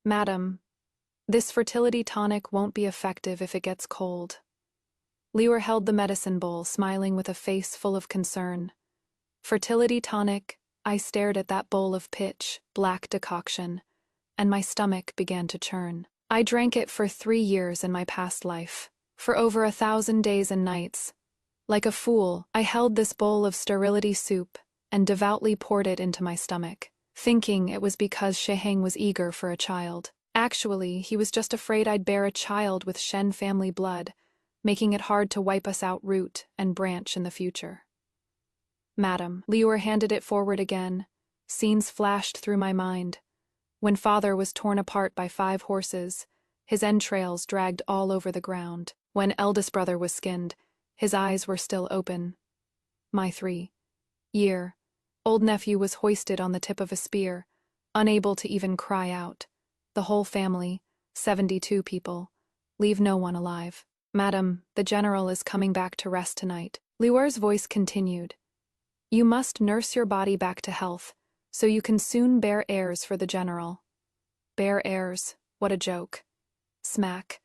Madam, this fertility tonic won't be effective if it gets cold. Lior held the medicine bowl, smiling with a face full of concern. Fertility tonic, I stared at that bowl of pitch black decoction, and my stomach began to churn. I drank it for 3 years in my past life, for over 1,000 days and nights. Like a fool, I held this bowl of sterility soup and devoutly poured it into my stomach, thinking it was because Sheheng was eager for a child. Actually, he was just afraid I'd bear a child with Shen family blood, making it hard to wipe us out root and branch in the future. Madam, Lior handed it forward again. Scenes flashed through my mind. When father was torn apart by 5 horses, his entrails dragged all over the ground. When eldest brother was skinned, his eyes were still open. My 3-year-old nephew was hoisted on the tip of a spear, unable to even cry out. The whole family, 72 people, leave no one alive. Madam, the general is coming back to rest tonight. Lior's voice continued. You must nurse your body back to health, so you can soon bear heirs for the general. Bear heirs, what a joke. Smack.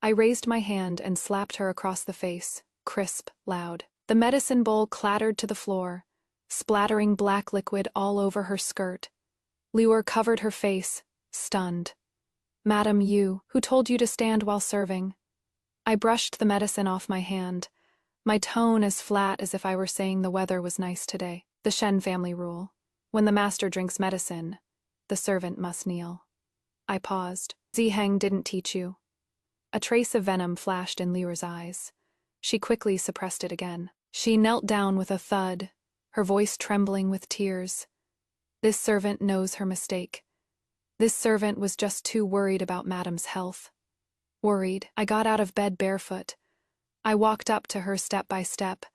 I raised my hand and slapped her across the face, crisp, loud. The medicine bowl clattered to the floor, splattering black liquid all over her skirt. Lior covered her face, stunned. Madam, who told you to stand while serving? I brushed the medicine off my hand, my tone as flat as if I were saying the weather was nice today. The Shen family rule. When the master drinks medicine, the servant must kneel. I paused. Ziheng didn't teach you. A trace of venom flashed in Lior's eyes. She quickly suppressed it again. She knelt down with a thud, her voice trembling with tears. This servant knows her mistake. This servant was just too worried about Madam's health. Worried, I got out of bed barefoot. I walked up to her step by step.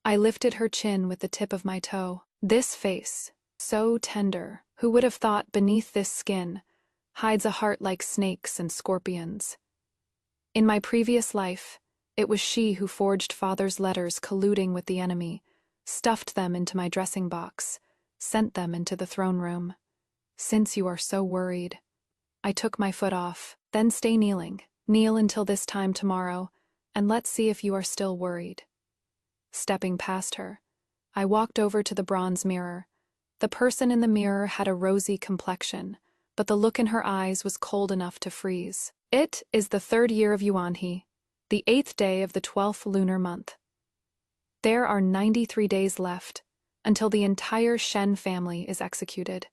I lifted her chin with the tip of my toe. This face, so tender, who would have thought beneath this skin, hides a heart like snakes and scorpions. In my previous life, it was she who forged father's letters colluding with the enemy, stuffed them into my dressing box, sent them into the throne room. Since you are so worried, I took my foot off. Then stay kneeling. Kneel until this time tomorrow, and let's see if you are still worried. Stepping past her, I walked over to the bronze mirror. The person in the mirror had a rosy complexion, but the look in her eyes was cold enough to freeze. It is the 3rd year of Yuanhe, the 8th day of the 12th lunar month. There are 93 days left until the entire Shen family is executed.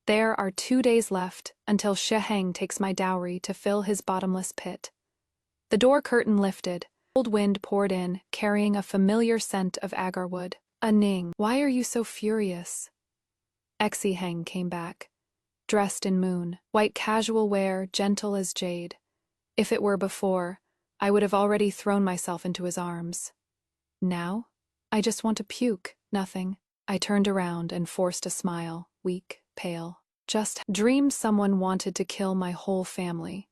There are 2 days left until Sheheng takes my dowry to fill his bottomless pit. The door curtain lifted. Cold wind poured in, carrying a familiar scent of agarwood. Ning, why are you so furious? Exiheng came back, dressed in moon, white casual wear, gentle as jade. If it were before, I would have already thrown myself into his arms. Now, I just want to puke, nothing. I turned around and forced a smile, weak, pale. Just dreamed someone wanted to kill my whole family.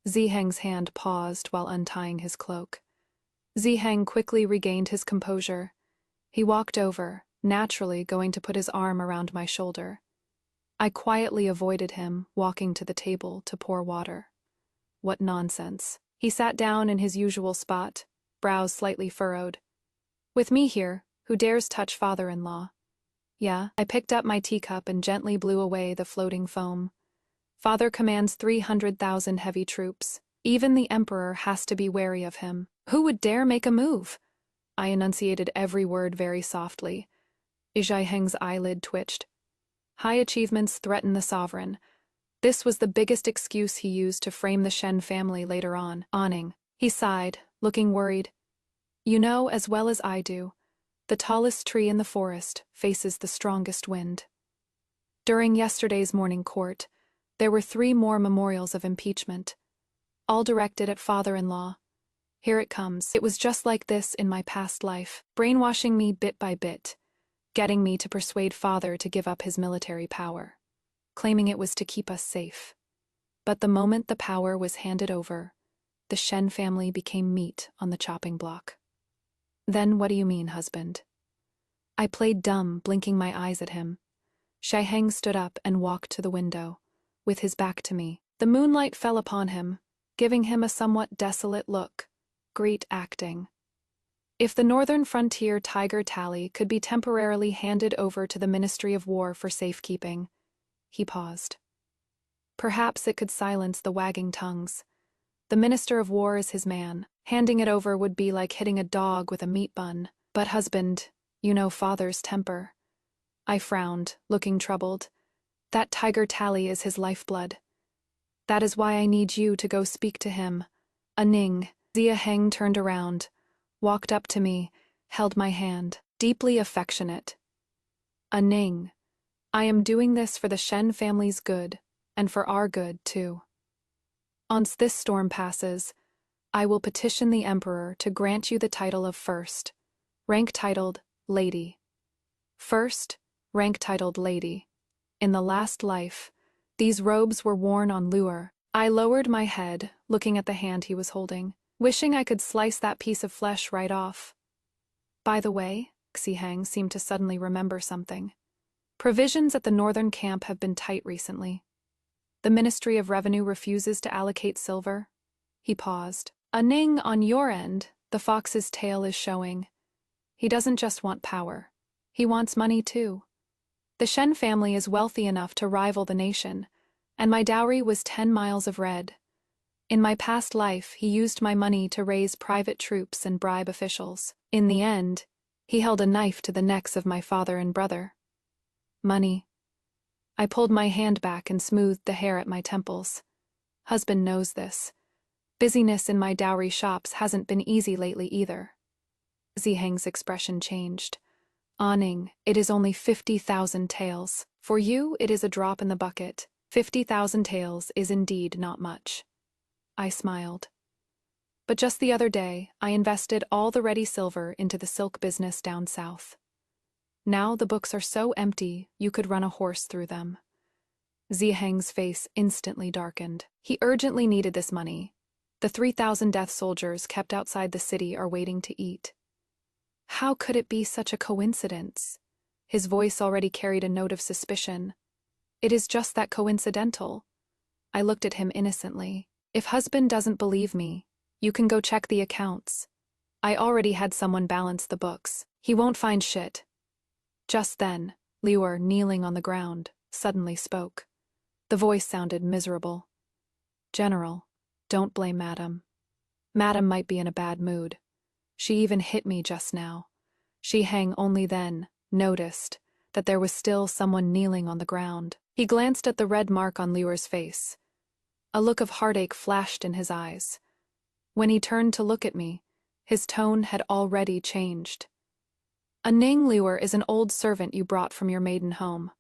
Ziheng's hand paused while untying his cloak. Ziheng quickly regained his composure. He walked over, naturally going to put his arm around my shoulder. I quietly avoided him, walking to the table to pour water. What nonsense. He sat down in his usual spot, brows slightly furrowed. With me here, who dares touch father-in-law? Yeah, I picked up my teacup and gently blew away the floating foam. Father commands 300,000 heavy troops. Even the emperor has to be wary of him. Who would dare make a move? I enunciated every word very softly. Ziheng's eyelid twitched. High achievements threaten the sovereign. This was the biggest excuse he used to frame the Shen family later on. Awning. He sighed, looking worried. You know as well as I do, the tallest tree in the forest faces the strongest wind. During yesterday's morning court, there were 3 more memorials of impeachment, all directed at father-in-law. Here it comes. It was just like this in my past life, brainwashing me bit by bit, getting me to persuade father to give up his military power, claiming it was to keep us safe. But the moment the power was handed over, the Shen family became meat on the chopping block. Then what do you mean, husband? I played dumb, blinking my eyes at him. Sheheng stood up and walked to the window. with his back to me. The moonlight fell upon him, giving him a somewhat desolate look. Great acting. If the northern frontier tiger tally could be temporarily handed over to the Ministry of War for safekeeping. He paused. Perhaps it could silence the wagging tongues. The Minister of War is his man. Handing it over would be like hitting a dog with a meat bun. But husband, you know father's temper. I frowned, looking troubled. That tiger tally is his lifeblood. That is why I need you to go speak to him. Ning. Zia Heng turned around, walked up to me, held my hand, deeply affectionate. Ning. I am doing this for the Shen family's good, and for our good, too. Once this storm passes, I will petition the Emperor to grant you the title of First, rank titled Lady. First, rank titled Lady. In the last life, these robes were worn on Luer. I lowered my head, looking at the hand he was holding, wishing I could slice that piece of flesh right off. By the way, Xihang seemed to suddenly remember something. Provisions at the northern camp have been tight recently. The Ministry of Revenue refuses to allocate silver. He paused. Ning, on your end, the fox's tail is showing. He doesn't just want power. He wants money too. The Shen family is wealthy enough to rival the nation, and my dowry was 10 miles of red. In my past life, he used my money to raise private troops and bribe officials. In the end, he held a knife to the necks of my father and brother. Money. I pulled my hand back and smoothed the hair at my temples. Husband knows this. Busyness in my dowry shops hasn't been easy lately either. Ziheng's expression changed. Ning, it is only 50,000 taels. For you, it is a drop in the bucket. 50,000 taels is indeed not much. I smiled. But just the other day, I invested all the ready silver into the silk business down south. Now the books are so empty, you could run a horse through them. Ziheng's face instantly darkened. He urgently needed this money. The 3,000 death soldiers kept outside the city are waiting to eat. How could it be such a coincidence? His voice already carried a note of suspicion. It is just that coincidental. I looked at him innocently. If husband doesn't believe me, you can go check the accounts. I already had someone balance the books. He won't find shit. Just then, Liuer, kneeling on the ground, suddenly spoke. The voice sounded miserable. General, don't blame Madam. Madam might be in a bad mood. She even hit me just now. Xiheng only then noticed that there was still someone kneeling on the ground. He glanced at the red mark on Liuer's face. A look of heartache flashed in his eyes. When he turned to look at me, his tone had already changed. Ning Liuer is an old servant you brought from your maiden home.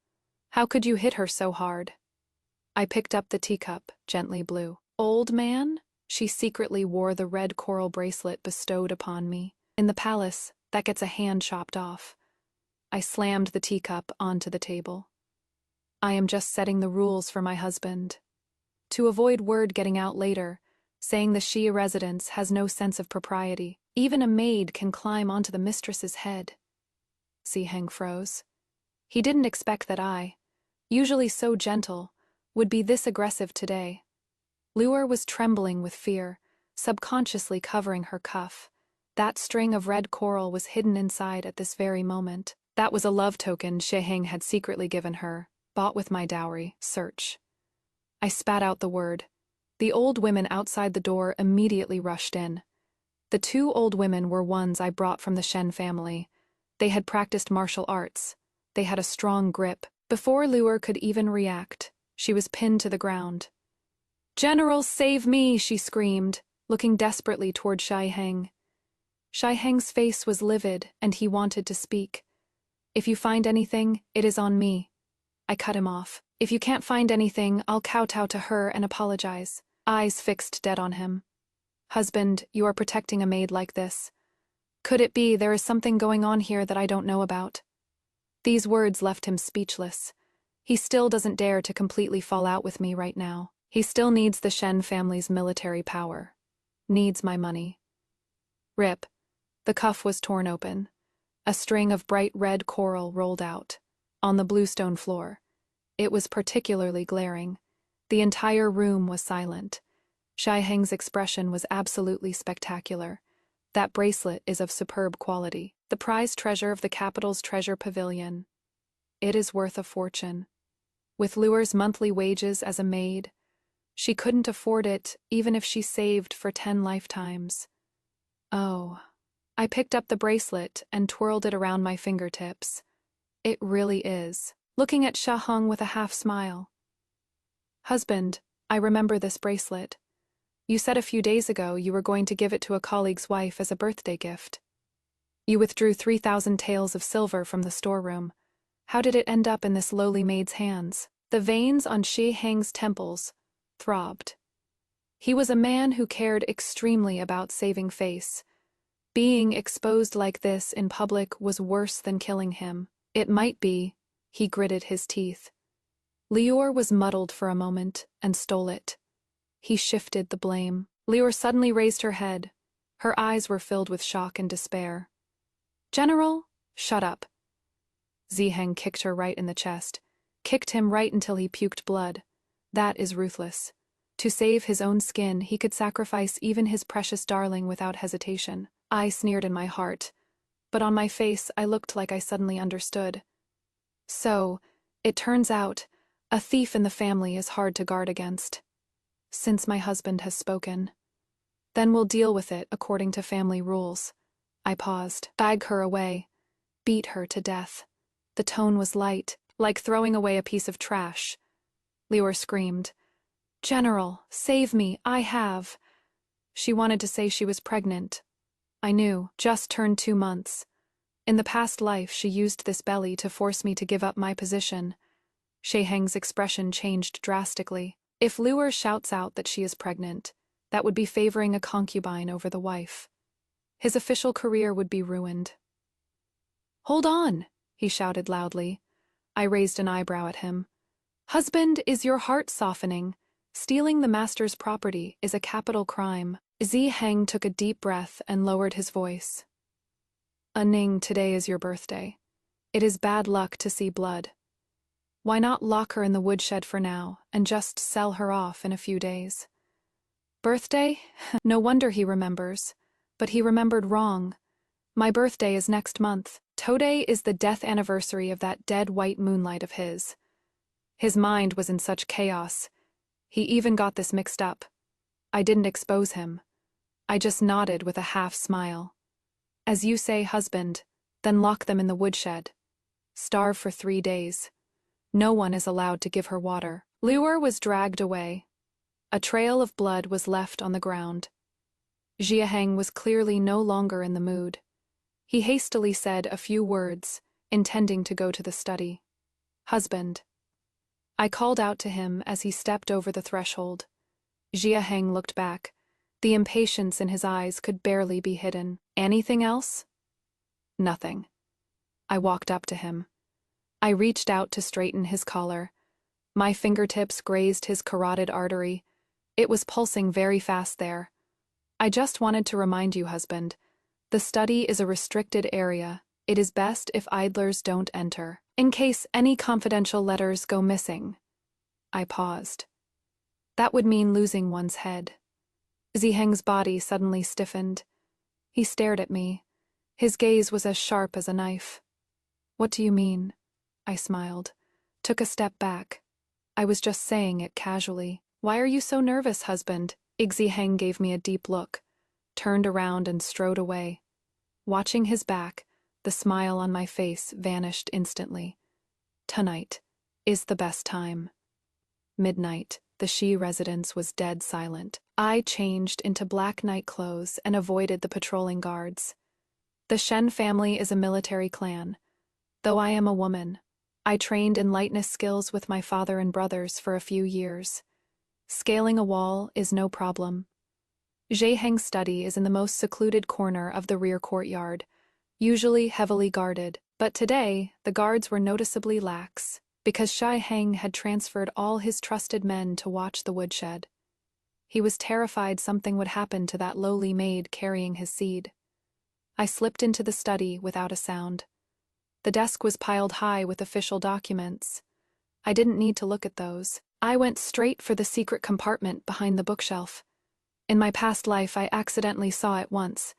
How could you hit her so hard? I picked up the teacup, gently blew. Old man? She secretly wore the red coral bracelet bestowed upon me. In the palace, that gets a hand chopped off. I slammed the teacup onto the table. I am just setting the rules for my husband. To avoid word getting out later, saying the Shia residence has no sense of propriety. Even a maid can climb onto the mistress's head. Xiheng froze. He didn't expect that I, usually so gentle, would be this aggressive today. Liuer was trembling with fear, subconsciously covering her cuff. That string of red coral was hidden inside at this very moment. That was a love token Xiheng had secretly given her, bought with my dowry. Search. I spat out the word. The old women outside the door immediately rushed in. The 2 old women were ones I brought from the Shen family. They had practiced martial arts. They had a strong grip. Before Liuer could even react, she was pinned to the ground. "General, save me!" she screamed, looking desperately toward Xiheng. Xiheng's face was livid, and he wanted to speak. "If you find anything, it is on me." I cut him off. "If you can't find anything, I'll kowtow to her and apologize." Eyes fixed dead on him. "Husband, you are protecting a maid like this. Could it be there is something going on here that I don't know about?" These words left him speechless. He still doesn't dare to completely fall out with me right now. He still needs the Shen family's military power. Needs my money. Rip. The cuff was torn open. A string of bright red coral rolled out. On the bluestone floor. It was particularly glaring. The entire room was silent. Shai Heng's expression was absolutely spectacular. That bracelet is of superb quality. The prized treasure of the capital's treasure pavilion. It is worth a fortune. With Luer's monthly wages as a maid, she couldn't afford it even if she saved for 10 lifetimes. Oh. I picked up the bracelet and twirled it around my fingertips. It really is. Looking at Shai Heng with a half smile. Husband, I remember this bracelet. You said a few days ago you were going to give it to a colleague's wife as a birthday gift. You withdrew 3,000 taels of silver from the storeroom. How did it end up in this lowly maid's hands? The veins on Shai Heng's temples throbbed. He was a man who cared extremely about saving face. Being exposed like this in public was worse than killing him. It might be, he gritted his teeth. Lior was muddled for a moment and stole it. He shifted the blame. Lior suddenly raised her head. Her eyes were filled with shock and despair. General, shut up. Ziheng kicked her right in the chest, kicked him right until he puked blood. That is ruthless. To save his own skin, he could sacrifice even his precious darling without hesitation. I sneered in my heart, but on my face I looked like I suddenly understood. So, it turns out, a thief in the family is hard to guard against. Since my husband has spoken. Then we'll deal with it according to family rules. I paused. Bag her away. Beat her to death. The tone was light, like throwing away a piece of trash. Lior screamed. General, save me, I have. She wanted to say she was pregnant. I knew, just turned 2 months. In the past life she used this belly to force me to give up my position. Shai Heng's expression changed drastically. If Luer shouts out that she is pregnant, that would be favoring a concubine over the wife. His official career would be ruined. Hold on, he shouted loudly. I raised an eyebrow at him. Husband, is your heart softening? Stealing the master's property is a capital crime. Ziheng took a deep breath and lowered his voice. Ning, today is your birthday. It is bad luck to see blood. Why not lock her in the woodshed for now and just sell her off in a few days? Birthday? No wonder he remembers. But he remembered wrong. My birthday is next month. Today is the death anniversary of that dead white moonlight of his. His mind was in such chaos. He even got this mixed up. I didn't expose him. I just nodded with a half smile. As you say, husband, then lock them in the woodshed. Starve for 3 days. No one is allowed to give her water. Luer was dragged away. A trail of blood was left on the ground. Ziheng was clearly no longer in the mood. He hastily said a few words, intending to go to the study. Husband. I called out to him as he stepped over the threshold. Ziheng looked back. The impatience in his eyes could barely be hidden. Anything else? Nothing. I walked up to him. I reached out to straighten his collar. My fingertips grazed his carotid artery. It was pulsing very fast there. I just wanted to remind you, husband. The study is a restricted area. It is best if idlers don't enter, in case any confidential letters go missing. I paused. That would mean losing one's head. Ziheng's body suddenly stiffened. He stared at me. His gaze was as sharp as a knife. What do you mean? I smiled. Took a step back. I was just saying it casually. Why are you so nervous, husband? Ziheng gave me a deep look, turned around and strode away. Watching his back, the smile on my face vanished instantly. Tonight is the best time. Midnight, the Shi residence was dead silent. I changed into black night clothes and avoided the patrolling guards. The Shen family is a military clan. Though I am a woman, I trained in lightness skills with my father and brothers for a few years. Scaling a wall is no problem. Ziheng's study is in the most secluded corner of the rear courtyard, usually heavily guarded, but today the guards were noticeably lax, because Shai Heng had transferred all his trusted men to watch the woodshed. He was terrified something would happen to that lowly maid carrying his seed. I slipped into the study without a sound. The desk was piled high with official documents. I didn't need to look at those. I went straight for the secret compartment behind the bookshelf. In my past life, I accidentally saw it once.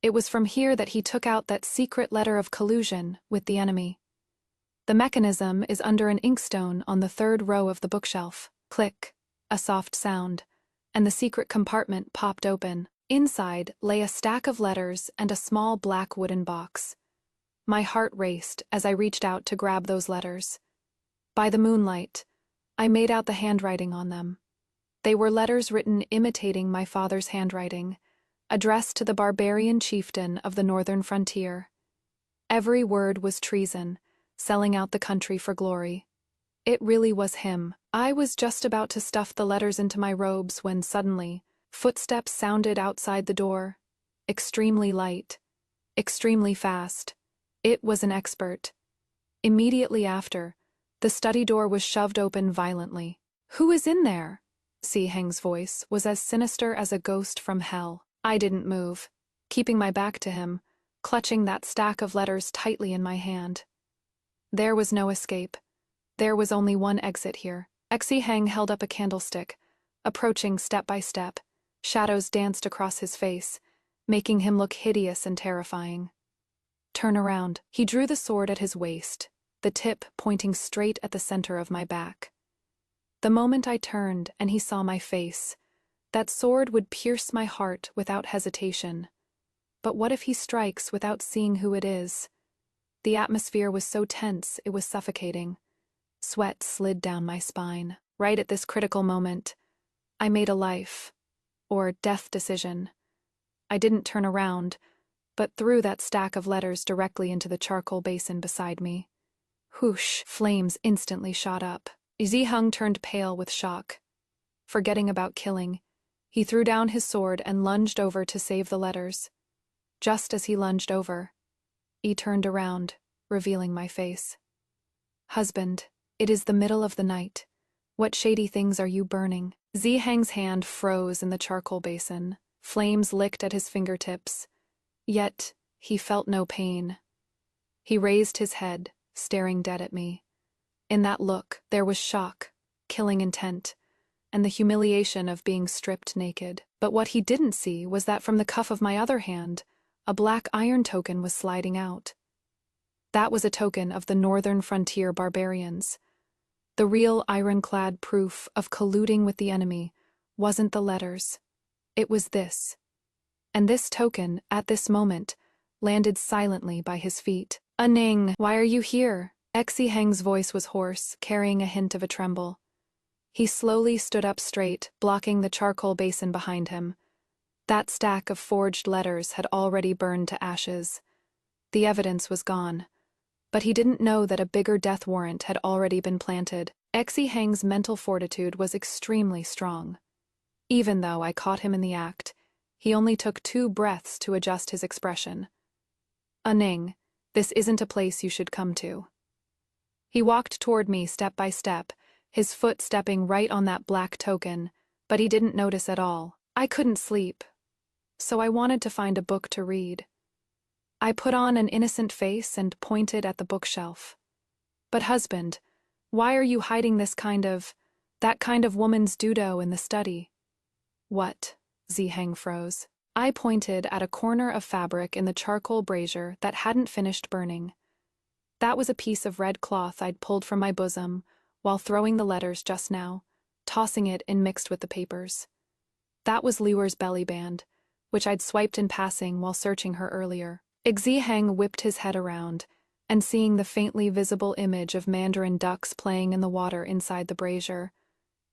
It was from here that he took out that secret letter of collusion with the enemy. The mechanism is under an inkstone on the third row of the bookshelf. Click, a soft sound, and the secret compartment popped open. Inside lay a stack of letters and a small black wooden box. My heart raced as I reached out to grab those letters. By the moonlight, I made out the handwriting on them. They were letters written imitating my father's handwriting, addressed to the barbarian chieftain of the northern frontier. Every word was treason, selling out the country for glory. It really was him. I was just about to stuff the letters into my robes when suddenly, footsteps sounded outside the door. Extremely light. Extremely fast. It was an expert. Immediately after, the study door was shoved open violently. "Who is in there?" Heng's voice was as sinister as a ghost from hell. I didn't move, keeping my back to him, clutching that stack of letters tightly in my hand. There was no escape. There was only one exit here. Heng held up a candlestick, approaching step by step. Shadows danced across his face, making him look hideous and terrifying. "Turn around." He drew the sword at his waist, the tip pointing straight at the center of my back. The moment I turned and he saw my face, that sword would pierce my heart without hesitation. But what if he strikes without seeing who it is? The atmosphere was so tense it was suffocating. Sweat slid down my spine. Right at this critical moment, I made a life, or death decision. I didn't turn around, but threw that stack of letters directly into the charcoal basin beside me. Whoosh! Flames instantly shot up. Heng turned pale with shock. Forgetting about killing, he threw down his sword and lunged over to save the letters. Just as he lunged over, he turned around, revealing my face. "Husband, it is the middle of the night. What shady things are you burning?" Heng's hand froze in the charcoal basin. Flames licked at his fingertips. Yet, he felt no pain. He raised his head, staring dead at me. In that look, there was shock, killing intent, and the humiliation of being stripped naked. But what he didn't see was that from the cuff of my other hand, a black iron token was sliding out. That was a token of the northern frontier barbarians. The real ironclad proof of colluding with the enemy wasn't the letters. It was this. And this token, at this moment, landed silently by his feet. "Aning, why are you here?" Heng's voice was hoarse, carrying a hint of a tremble. He slowly stood up straight, blocking the charcoal basin behind him. That stack of forged letters had already burned to ashes. The evidence was gone. But he didn't know that a bigger death warrant had already been planted. Heng's mental fortitude was extremely strong. Even though I caught him in the act, he only took 2 breaths to adjust his expression. "Aning, this isn't a place you should come to." He walked toward me step by step, his foot stepping right on that black token, but he didn't notice at all. I couldn't sleep, so I wanted to find a book to read. I put on an innocent face and pointed at the bookshelf. "But husband, why are you hiding that kind of woman's judo in the study?" "What?" Heng froze. I pointed at a corner of fabric in the charcoal brazier that hadn't finished burning. That was a piece of red cloth I'd pulled from my bosom while throwing the letters just now, tossing it in mixed with the papers. That was Liuer's belly band, which I'd swiped in passing while searching her earlier. Heng whipped his head around, and seeing the faintly visible image of mandarin ducks playing in the water inside the brazier,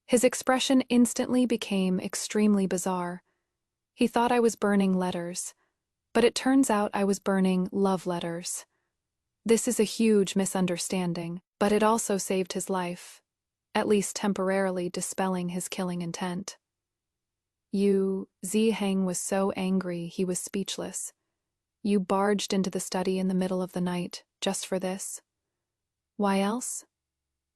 his expression instantly became extremely bizarre. He thought I was burning letters, but it turns out I was burning love letters. This is a huge misunderstanding, but it also saved his life, at least temporarily dispelling his killing intent. Heng was so angry he was speechless. "You barged into the study in the middle of the night, just for this?" "Why else?"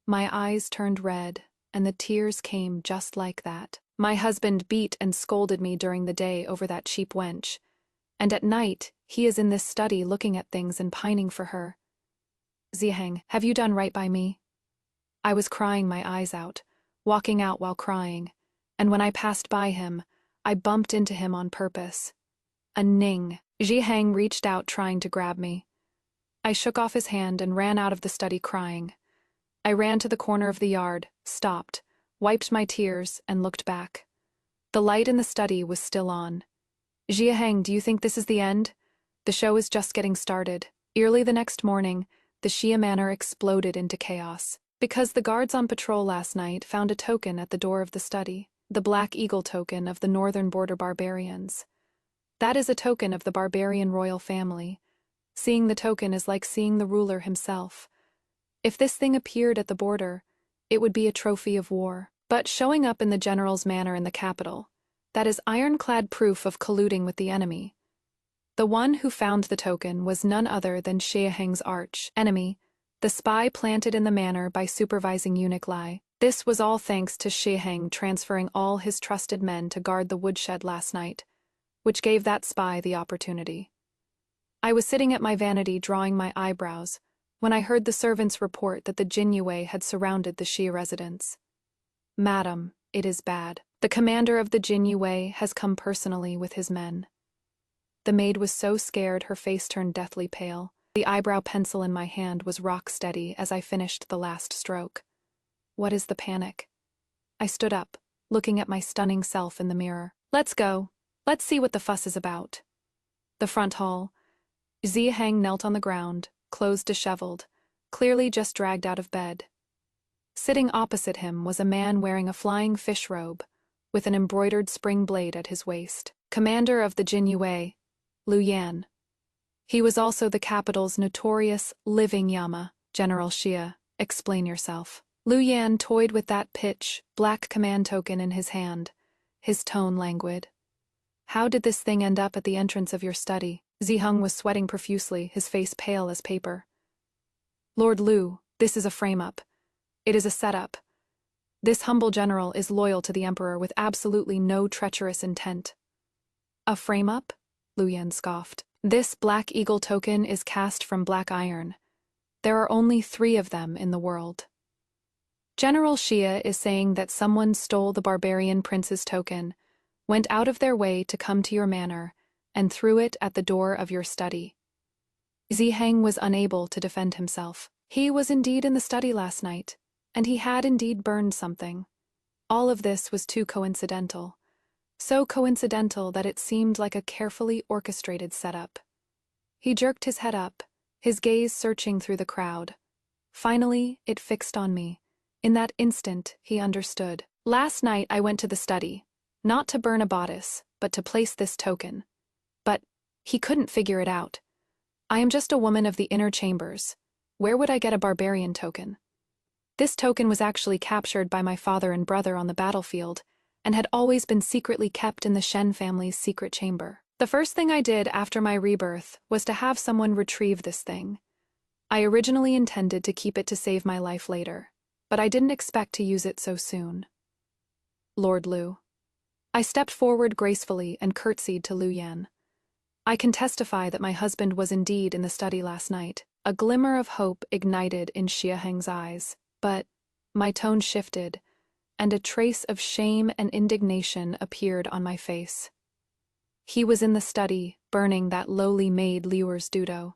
My eyes turned red, and the tears came just like that. "My husband beat and scolded me during the day over that cheap wench, and at night he is in this study looking at things and pining for her. Heng, have you done right by me?" I was crying my eyes out, walking out while crying, and when I passed by him, I bumped into him on purpose. A ning. Zhiheng reached out trying to grab me. I shook off his hand and ran out of the study crying. I ran to the corner of the yard, stopped, wiped my tears, and looked back. The light in the study was still on. Zhiheng, do you think this is the end? The show is just getting started. Early the next morning, the Xia Manor exploded into chaos. Because the guards on patrol last night found a token at the door of the study, the Black Eagle token of the Northern Border Barbarians. That is a token of the barbarian royal family. Seeing the token is like seeing the ruler himself. If this thing appeared at the border, it would be a trophy of war. But showing up in the general's manor in the capital, that is ironclad proof of colluding with the enemy. The one who found the token was none other than Zhiheng's arch enemy, the spy planted in the manor by supervising eunuch Lai. This was all thanks to Zhiheng transferring all his trusted men to guard the woodshed last night, which gave that spy the opportunity. I was sitting at my vanity drawing my eyebrows when I heard the servants report that the Jinyue had surrounded the Xia residence. Madam, it is bad. The commander of the Jinyue has come personally with his men. The maid was so scared her face turned deathly pale. The eyebrow pencil in my hand was rock steady as I finished the last stroke. What is the panic? I stood up, looking at my stunning self in the mirror. Let's go. Let's see what the fuss is about. The front hall. Zhiheng knelt on the ground, clothes disheveled, clearly just dragged out of bed. Sitting opposite him was a man wearing a flying fish robe, with an embroidered spring blade at his waist. Commander of the Jinyue, Liu Yan. He was also the capital's notorious living Yama. General Xia, explain yourself. Liu Yan toyed with that pitch, black command token in his hand, his tone languid. How did this thing end up at the entrance of your study? Zhiheng was sweating profusely, his face pale as paper. Lord Liu, this is a frame-up. It is a setup. This humble general is loyal to the emperor with absolutely no treacherous intent. A frame-up? Liu Yan scoffed. This Black Eagle token is cast from black iron. There are only 3 of them in the world. General Xia is saying that someone stole the barbarian prince's token, went out of their way to come to your manor, and threw it at the door of your study. Zhiheng was unable to defend himself. He was indeed in the study last night, and he had indeed burned something. All of this was too coincidental. So coincidental that it seemed like a carefully orchestrated setup. He jerked his head up, his gaze searching through the crowd. Finally, it fixed on me. In that instant, he understood. Last night I went to the study, not to burn a bodice, but to place this token. But he couldn't figure it out. I am just a woman of the inner chambers. Where would I get a barbarian token? This token was actually captured by my father and brother on the battlefield, and had always been secretly kept in the Shen family's secret chamber. The first thing I did after my rebirth was to have someone retrieve this thing. I originally intended to keep it to save my life later, but I didn't expect to use it so soon. Lord Liu. I stepped forward gracefully and curtsied to Liu Yan. I can testify that my husband was indeed in the study last night. A glimmer of hope ignited in Zhiheng's eyes, but my tone shifted, and a trace of shame and indignation appeared on my face. He was in the study, burning that lowly maid Liu's dudo.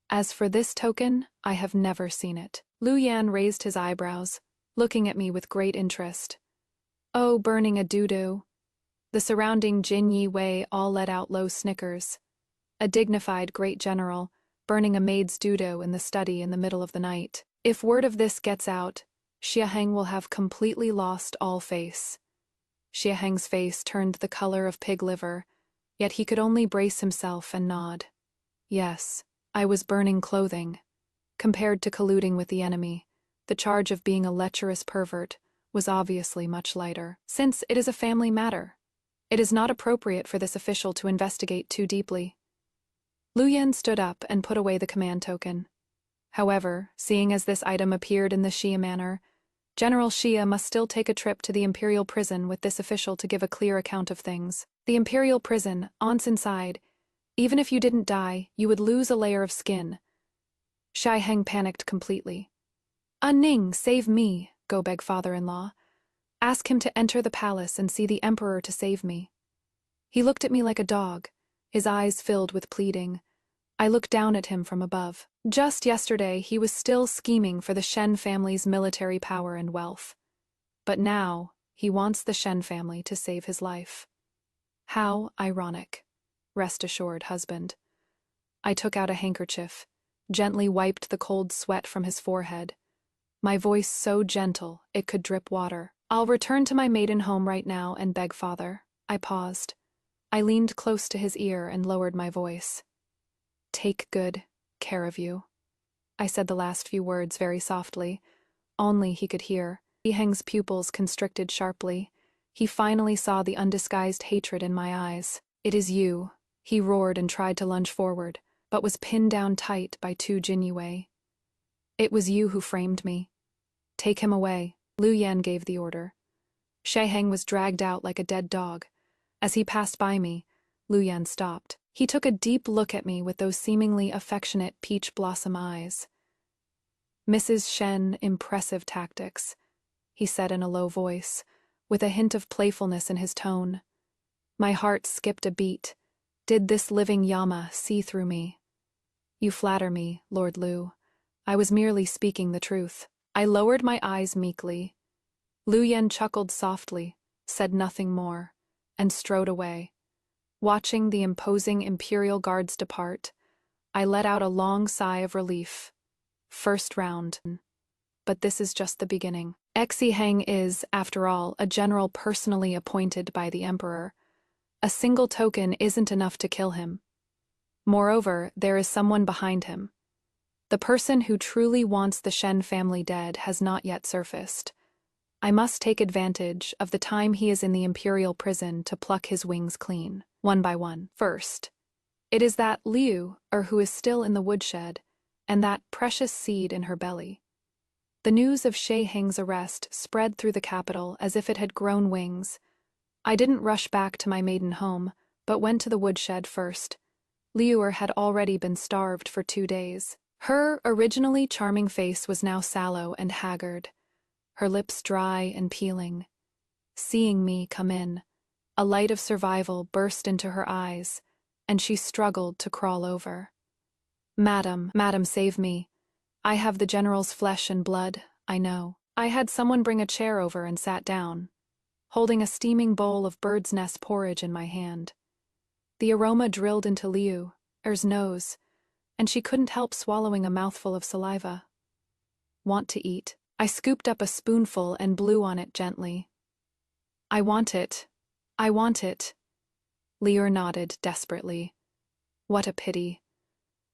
As for this token, I have never seen it. Liu Yan raised his eyebrows, looking at me with great interest. Oh, burning a dudo. The surrounding Jinyue all let out low snickers. A dignified great general, burning a maid's dudo in the study in the middle of the night. If word of this gets out, Zhiheng will have completely lost all face. Zhiheng's face turned the color of pig liver, yet he could only brace himself and nod. Yes, I was burning clothing. Compared to colluding with the enemy, the charge of being a lecherous pervert was obviously much lighter. Since it is a family matter, it is not appropriate for this official to investigate too deeply. Liu Yan stood up and put away the command token. However, seeing as this item appeared in the Xia manor, General Xia must still take a trip to the Imperial prison with this official to give a clear account of things. The Imperial prison, once inside, even if you didn't die, you would lose a layer of skin. Zhiheng panicked completely. Ning, save me, go beg father-in-law. Ask him to enter the palace and see the emperor to save me." He looked at me like a dog, his eyes filled with pleading. I looked down at him from above. Just yesterday, he was still scheming for the Shen family's military power and wealth. But now, he wants the Shen family to save his life. How ironic. Rest assured, husband. I took out a handkerchief, gently wiped the cold sweat from his forehead. My voice so gentle it could drip water. "I'll return to my maiden home right now and beg father." I paused. I leaned close to his ear and lowered my voice. "Take good care of you." I said the last few words very softly. Only he could hear. Heng's pupils constricted sharply. He finally saw the undisguised hatred in my eyes. "It is you," he roared and tried to lunge forward, but was pinned down tight by two Jinyue. "It was you who framed me. Take him away." Liu Yan gave the order. Heng was dragged out like a dead dog. As he passed by me, Liu Yan stopped. He took a deep look at me with those seemingly affectionate peach blossom eyes. "Mrs. Shen, impressive tactics," he said in a low voice, with a hint of playfulness in his tone. My heart skipped a beat. Did this living Yama see through me? "You flatter me, Lord Liu. I was merely speaking the truth." I lowered my eyes meekly. Liu Yan chuckled softly, said nothing more, and strode away. Watching the imposing imperial guards depart, I let out a long sigh of relief. First round. But this is just the beginning. Heng is, after all, a general personally appointed by the emperor. A single token isn't enough to kill him. Moreover, there is someone behind him. The person who truly wants the Shen family dead has not yet surfaced. I must take advantage of the time he is in the imperial prison to pluck his wings clean, one by one. First, it is that Liu, who is still in the woodshed, and that precious seed in her belly. The news of Heng's arrest spread through the capital as if it had grown wings. I didn't rush back to my maiden home, but went to the woodshed first. Liu had already been starved for 2 days. Her originally charming face was now sallow and haggard, her lips dry and peeling. Seeing me come in, a light of survival burst into her eyes, and she struggled to crawl over. Madam, save me. I have the general's flesh and blood, I know." I had someone bring a chair over and sat down, holding a steaming bowl of bird's nest porridge in my hand. The aroma drilled into Liu's nose, and she couldn't help swallowing a mouthful of saliva. "Want to eat?" I scooped up a spoonful and blew on it gently. I want it. I want it." Liu nodded desperately. What a pity.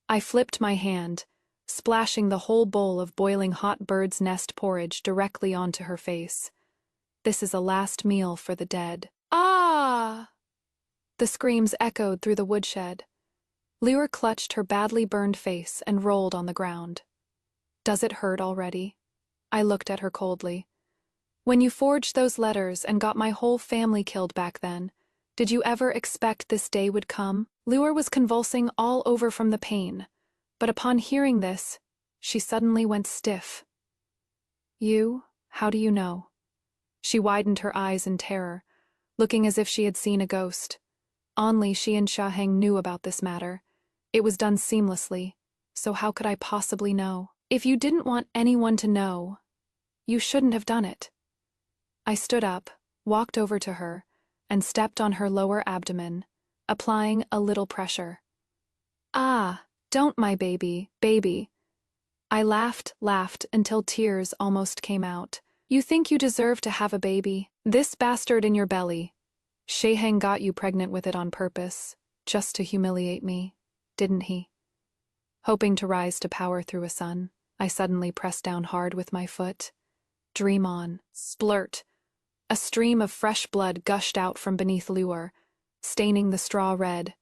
I flipped my hand, splashing the whole bowl of boiling hot bird's nest porridge directly onto her face. "This is a last meal for the dead." "Ah!" The screams echoed through the woodshed. Liu clutched her badly burned face and rolled on the ground. "Does it hurt already?" I looked at her coldly. "When you forged those letters and got my whole family killed back then, did you ever expect this day would come?" Liu was convulsing all over from the pain, but upon hearing this, she suddenly went stiff. How do you know?" She widened her eyes in terror, looking as if she had seen a ghost. Only she and Heng knew about this matter. It was done seamlessly, so how could I possibly know? "If you didn't want anyone to know, you shouldn't have done it." I stood up, walked over to her, and stepped on her lower abdomen, applying a little pressure. "Ah, don't, my baby. I laughed until tears almost came out. "You think you deserve to have a baby? This bastard in your belly. Heng got you pregnant with it on purpose, just to humiliate me, didn't he?" Hoping to rise to power through a son, I suddenly pressed down hard with my foot. Dream on. Splurt. A stream of fresh blood gushed out from beneath Liu, staining the straw red.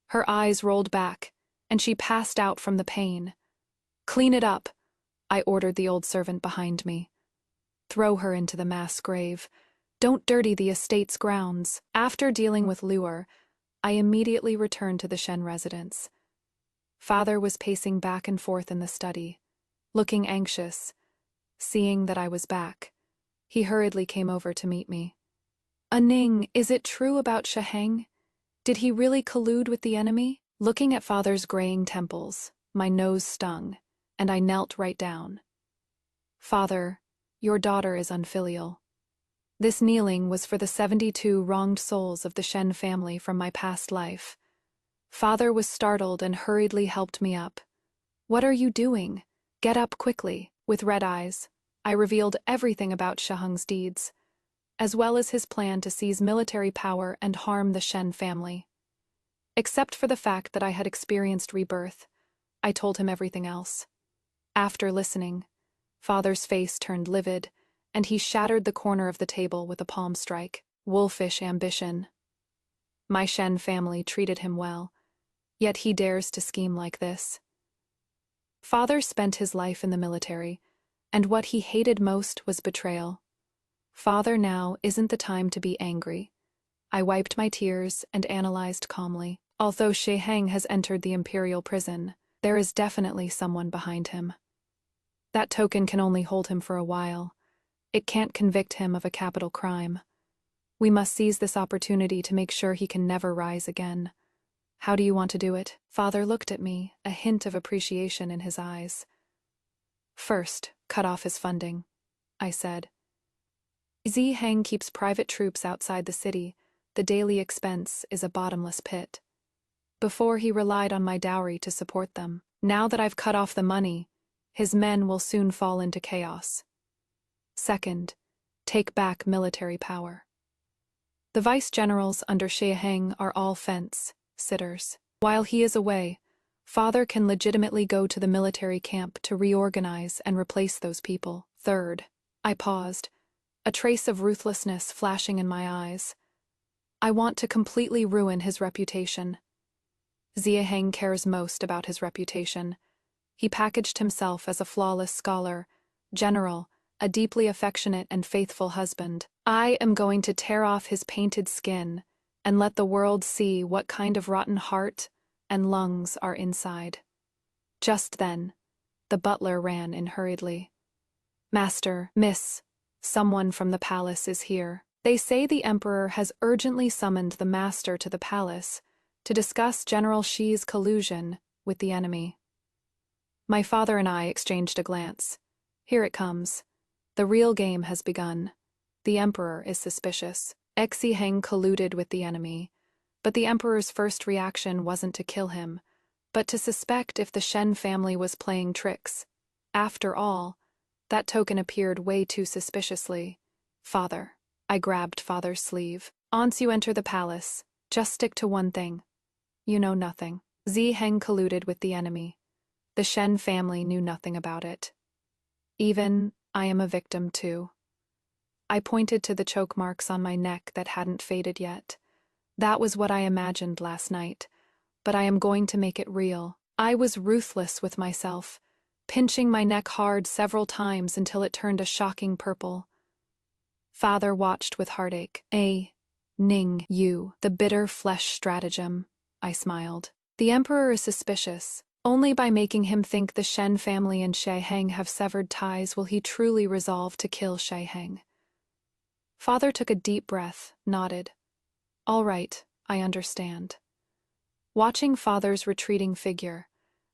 Her eyes rolled back, and she passed out from the pain. "Clean it up," I ordered the old servant behind me. "Throw her into the mass grave. Don't dirty the estate's grounds." After dealing with Liu, I immediately returned to the Shen residence. Father was pacing back and forth in the study, looking anxious. Seeing that I was back, He hurriedly came over to meet me. Ning, is it true about Shaheng? Did he really collude with the enemy? Looking at father's graying temples, my nose stung, and I knelt right down. Father, your daughter is unfilial. This kneeling was for the 72 wronged souls of the Shen family from my past life. Father was startled and hurriedly helped me up. What are you doing? Get up quickly. With red eyes, I revealed everything about Shaheng's deeds, as well as his plan to seize military power and harm the Shen family. Except for the fact that I had experienced rebirth, I told him everything else. After listening, Father's face turned livid, and he shattered the corner of the table with a palm strike. Wolfish ambition. My Shen family treated him well, yet he dares to scheme like this. Father spent his life in the military, and what he hated most was betrayal. Father, now isn't the time to be angry. I wiped my tears and analyzed calmly. Although Shaheng has entered the imperial prison, there is definitely someone behind him. That token can only hold him for a while. It can't convict him of a capital crime. We must seize this opportunity to make sure he can never rise again. How do you want to do it? Father looked at me, a hint of appreciation in his eyes. First, cut off his funding, I said. Zheng keeps private troops outside the city. The daily expense is a bottomless pit. Before he relied on my dowry to support them. Now that I've cut off the money, his men will soon fall into chaos. Second, take back military power. The vice-generals under Shaheng are all fence-sitters. While he is away, Father can legitimately go to the military camp to reorganize and replace those people. Third, I paused, a trace of ruthlessness flashing in my eyes. I want to completely ruin his reputation. Zheng cares most about his reputation. He packaged himself as a flawless scholar, general, a deeply affectionate and faithful husband. I am going to tear off his painted skin and let the world see what kind of rotten heart and lungs are inside. Just then, the butler ran in hurriedly. Master, Miss, someone from the palace is here. They say the Emperor has urgently summoned the master to the palace to discuss General Shi's collusion with the enemy. My father and I exchanged a glance. Here it comes. The real game has begun. The Emperor is suspicious. Zheng colluded with the enemy, but the Emperor's first reaction wasn't to kill him, but to suspect if the Shen family was playing tricks. After all, that token appeared way too suspiciously. Father. I grabbed Father's sleeve. Once you enter the palace, just stick to one thing. You know nothing. Zheng colluded with the enemy. The Shen family knew nothing about it. Even, I am a victim too. I pointed to the choke marks on my neck that hadn't faded yet. That was what I imagined last night, but I am going to make it real. I was ruthless with myself, pinching my neck hard several times until it turned a shocking purple. Father watched with heartache. Ning, you, the bitter flesh stratagem, I smiled. The Emperor is suspicious. Only by making him think the Shen family and Shaheng have severed ties will he truly resolve to kill Shaheng. Father took a deep breath, nodded. All right, I understand. Watching Father's retreating figure,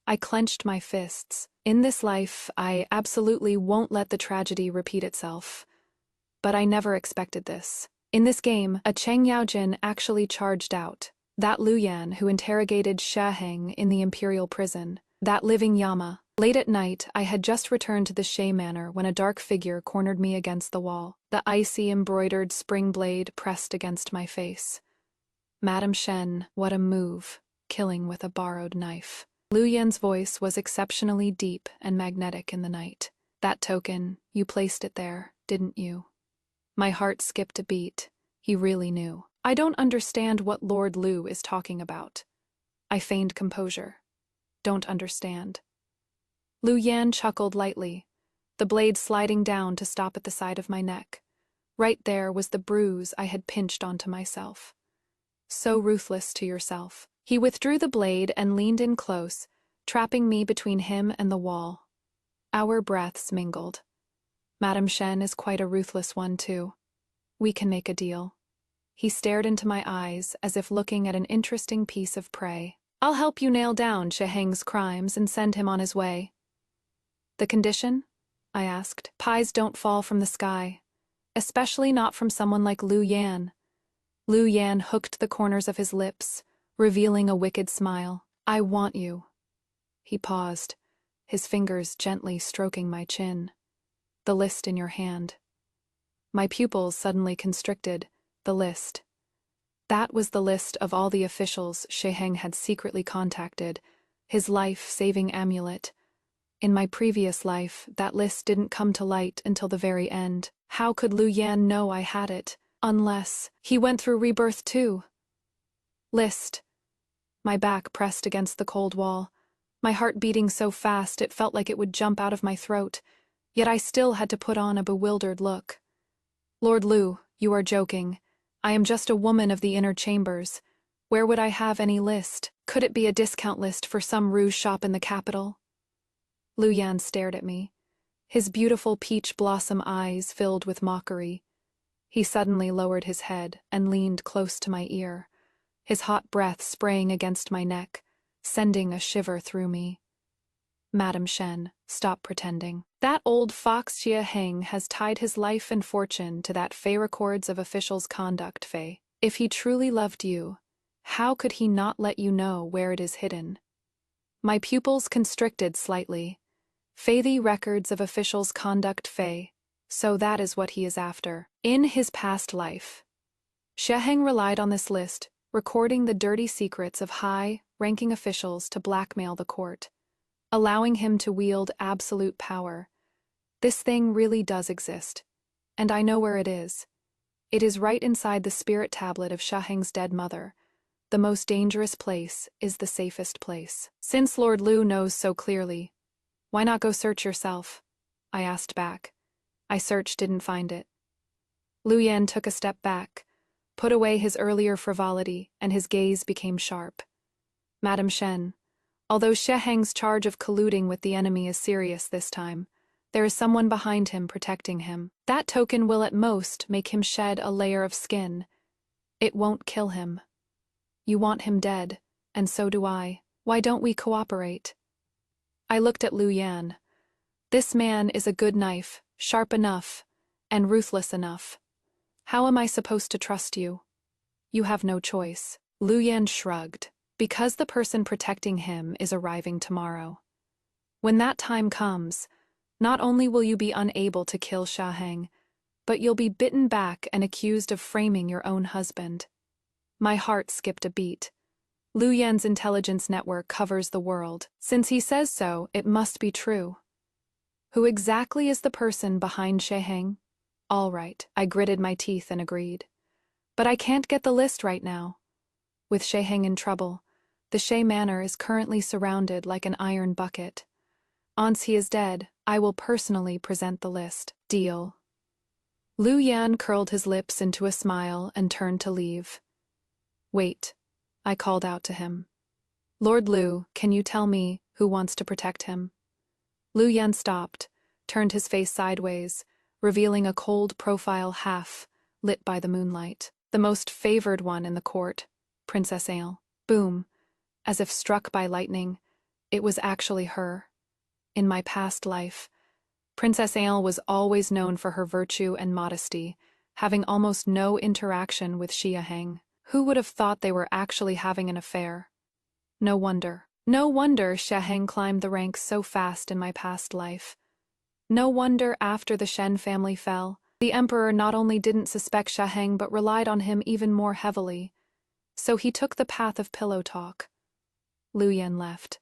I clenched my fists. In this life, I absolutely won't let the tragedy repeat itself. But I never expected this. In this game, a Cheng Yaojin actually charged out. That Lu Yan who interrogated Shaheng in the imperial prison. That living Yama. Late at night, I had just returned to the Shay Manor when a dark figure cornered me against the wall. The icy embroidered spring blade pressed against my face. Madam Shen, what a move, killing with a borrowed knife. Lu Yan's voice was exceptionally deep and magnetic in the night. That token, you placed it there, didn't you? My heart skipped a beat. He really knew. I don't understand what Lord Lu is talking about. I feigned composure. Don't understand. Lu Yan chuckled lightly, the blade sliding down to stop at the side of my neck. Right there was the bruise I had pinched onto myself. So ruthless to yourself. He withdrew the blade and leaned in close, trapping me between him and the wall. Our breaths mingled. Madame Shen is quite a ruthless one, too. We can make a deal. He stared into my eyes as if looking at an interesting piece of prey. I'll help you nail down Sheheng's crimes and send him on his way. The condition? I asked. Pies don't fall from the sky. Especially not from someone like Lu Yan. Lu Yan hooked the corners of his lips, revealing a wicked smile. I want you. He paused, his fingers gently stroking my chin. The list in your hand. My pupils suddenly constricted. The list. That was the list of all the officials Sheheng had secretly contacted, his life-saving amulet. In my previous life, that list didn't come to light until the very end. How could Lu Yan know I had it? Unless he went through rebirth too. List. My back pressed against the cold wall, my heart beating so fast it felt like it would jump out of my throat, yet I still had to put on a bewildered look. Lord Lu, you are joking. I am just a woman of the inner chambers. Where would I have any list? Could it be a discount list for some rouge shop in the capital? Lu Yan stared at me, his beautiful peach blossom eyes filled with mockery. He suddenly lowered his head and leaned close to my ear, his hot breath spraying against my neck, sending a shiver through me. Madame Shen, stop pretending. That old fox Jia Heng has tied his life and fortune to that Fey records of officials' conduct, Fey. If he truly loved you, how could he not let you know where it is hidden? My pupils constricted slightly. Fey the records of officials' conduct, Fey. So that is what he is after. In his past life, Sheheng relied on this list, recording the dirty secrets of high-ranking officials to blackmail the court, allowing him to wield absolute power. This thing really does exist, and I know where it is. It is right inside the spirit tablet of Sheheng's dead mother. The most dangerous place is the safest place. Since Lord Lu knows so clearly, why not go search yourself? I asked back. I searched, didn't find it. Lu Yan took a step back, put away his earlier frivolity, and his gaze became sharp. Madame Shen, although Sheheng's charge of colluding with the enemy is serious this time, there is someone behind him protecting him. That token will at most make him shed a layer of skin. It won't kill him. You want him dead, and so do I. Why don't we cooperate? I looked at Lu Yan. This man is a good knife, sharp enough, and ruthless enough. How am I supposed to trust you? You have no choice. Lu Yan shrugged. Because the person protecting him is arriving tomorrow. When that time comes, not only will you be unable to kill Sheheng, but you'll be bitten back and accused of framing your own husband. My heart skipped a beat. Lu Yan's intelligence network covers the world. Since he says so, it must be true. Who exactly is the person behind Sheheng? All right, I gritted my teeth and agreed. But I can't get the list right now. With Sheheng in trouble, the Sheh Manor is currently surrounded like an iron bucket. Once he is dead, I will personally present the list. Deal. Lu Yan curled his lips into a smile and turned to leave. Wait, I called out to him. Lord Lu, can you tell me who wants to protect him? Lu Yan stopped, turned his face sideways, revealing a cold profile half lit by the moonlight. The most favored one in the court, Princess Ale. Boom. As if struck by lightning, it was actually her. In my past life, Princess Ale was always known for her virtue and modesty, having almost no interaction with Sheheng. Who would have thought they were actually having an affair? No wonder. No wonder Sheheng climbed the ranks so fast in my past life. No wonder after the Shen family fell, the emperor not only didn't suspect Sheheng but relied on him even more heavily. So he took the path of pillow talk. Lu Yan left.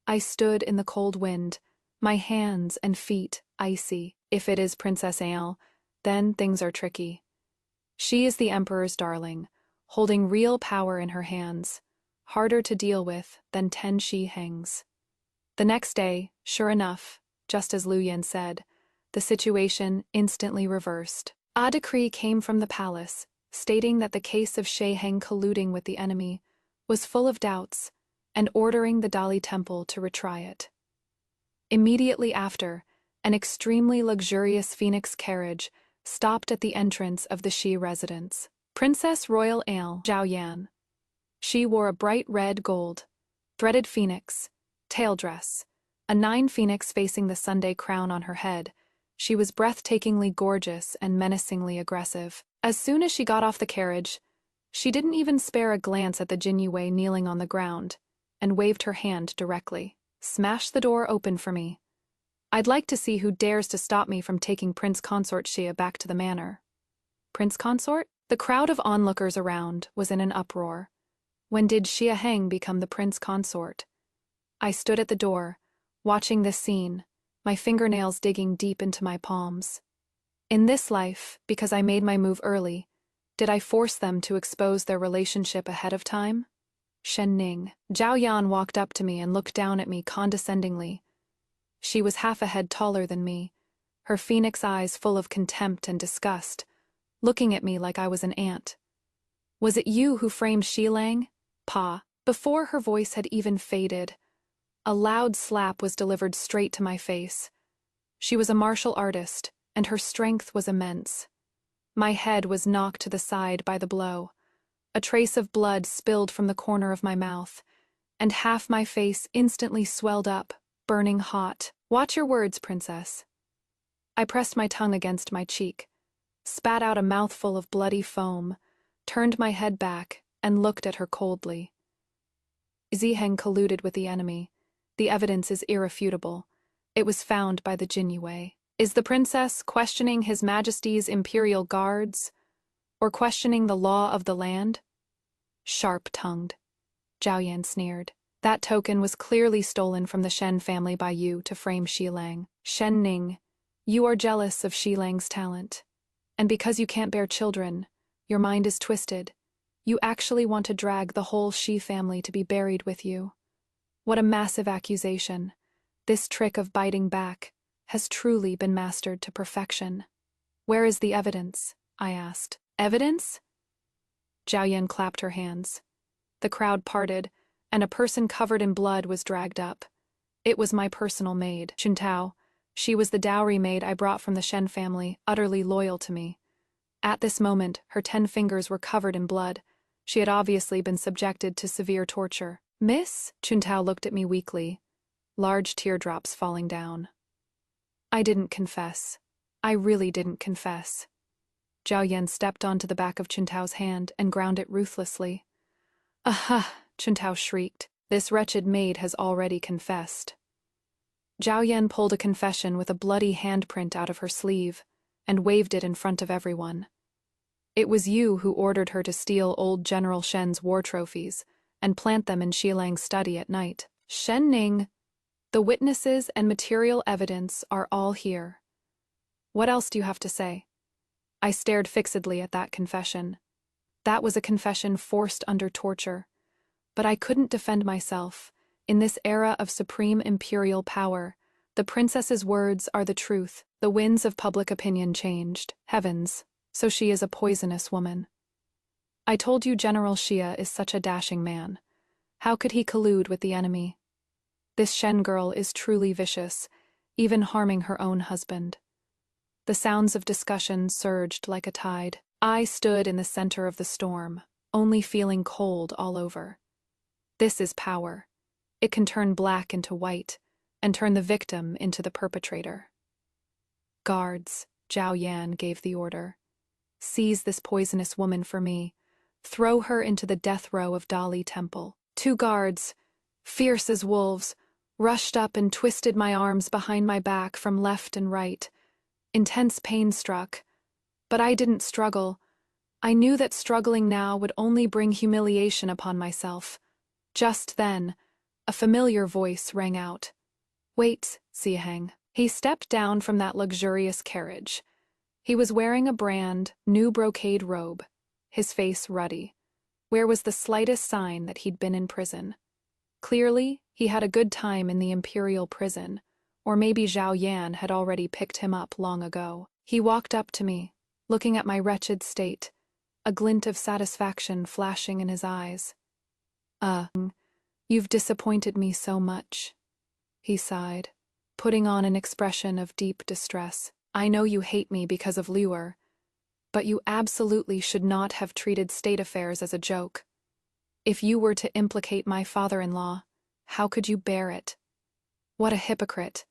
I stood in the cold wind, my hands and feet icy. If it is Princess Ale, then things are tricky. She is the emperor's darling, holding real power in her hands, harder to deal with than 10 Shehengs. The next day, sure enough, just as Lu Yan said, the situation instantly reversed. A decree came from the palace, stating that the case of Sheheng colluding with the enemy was full of doubts, and ordering the Dali Temple to retry it. Immediately after, An extremely luxurious phoenix carriage stopped at the entrance of the Shi residence. Princess Royal Ale Zhao Yan. She wore a bright red gold, threaded phoenix, tail dress, a 9 phoenix facing the Sunday crown on her head. She was breathtakingly gorgeous and menacingly aggressive. As soon as she got off the carriage, she didn't even spare a glance at the Jinyue kneeling on the ground, and waved her hand directly. Smash the door open for me. I'd like to see who dares to stop me from taking Prince Consort Xia back to the manor. Prince Consort? The crowd of onlookers around was in an uproar. When did Xia Heng become the Prince Consort? I stood at the door, watching this scene, my fingernails digging deep into my palms. In this life, because I made my move early, did I force them to expose their relationship ahead of time? Shen Ning. Zhao Yan walked up to me and looked down at me condescendingly. She was half a head taller than me, her phoenix eyes full of contempt and disgust, looking at me like I was an ant. Was it you who framed Xilang? Pa. Before her voice had even faded, a loud slap was delivered straight to my face. She was a martial artist, and her strength was immense. My head was knocked to the side by the blow. A trace of blood spilled from the corner of my mouth, and half my face instantly swelled up, burning hot. Watch your words, princess. I pressed my tongue against my cheek, spat out a mouthful of bloody foam, turned my head back, and looked at her coldly. Ziheng colluded with the enemy. The evidence is irrefutable. It was found by the Jinyue. Is the princess questioning His Majesty's imperial guards, or questioning the law of the land? Sharp-tongued. Zhao Yan sneered. That token was clearly stolen from the Shen family by you to frame Xilang. Shen Ning, you are jealous of Xilang's talent. And because you can't bear children, your mind is twisted. You actually want to drag the whole Shi family to be buried with you. What a massive accusation. This trick of biting back has truly been mastered to perfection. Where is the evidence? I asked. Evidence? Zhao Yan clapped her hands. The crowd parted, and a person covered in blood was dragged up. It was my personal maid, Chuntao. She was the dowry maid I brought from the Shen family, utterly loyal to me. At this moment, her 10 fingers were covered in blood. She had obviously been subjected to severe torture. Miss? Chuntao looked at me weakly, large teardrops falling down. I didn't confess. I really didn't confess. Zhao Yan stepped onto the back of Chuntao's hand and ground it ruthlessly. Aha! Chuntao shrieked. This wretched maid has already confessed. Zhao Yan pulled a confession with a bloody handprint out of her sleeve and waved it in front of everyone. It was you who ordered her to steal old General Shen's war trophies and plant them in Xilang's study at night. Shen Ning, the witnesses and material evidence are all here. What else do you have to say? I stared fixedly at that confession. That was a confession forced under torture. But I couldn't defend myself. In this era of supreme imperial power, the princess's words are the truth. The winds of public opinion changed. Heavens, so she is a poisonous woman. I told you General Xia is such a dashing man. How could he collude with the enemy? This Shen girl is truly vicious, even harming her own husband. The sounds of discussion surged like a tide. I stood in the center of the storm, only feeling cold all over. This is power. It can turn black into white, and turn the victim into the perpetrator. Guards, Zhao Yan gave the order. Seize this poisonous woman for me. Throw her into the death row of Dali Temple. 2 guards, fierce as wolves, rushed up and twisted my arms behind my back from left and right. Intense pain struck, but I didn't struggle. I knew that struggling now would only bring humiliation upon myself. Just then, a familiar voice rang out. Wait, Ziheng. He stepped down from that luxurious carriage. He was wearing a brand new brocade robe, his face ruddy. Where was the slightest sign that he'd been in prison? Clearly, he had a good time in the imperial prison, or maybe Zhao Yan had already picked him up long ago. He walked up to me, looking at my wretched state, a glint of satisfaction flashing in his eyes. You've disappointed me so much, he sighed. putting on an expression of deep distress. I know you hate me because of Liuer, but you absolutely should not have treated state affairs as a joke. If you were to implicate my father-in-law, how could you bear it? What a hypocrite.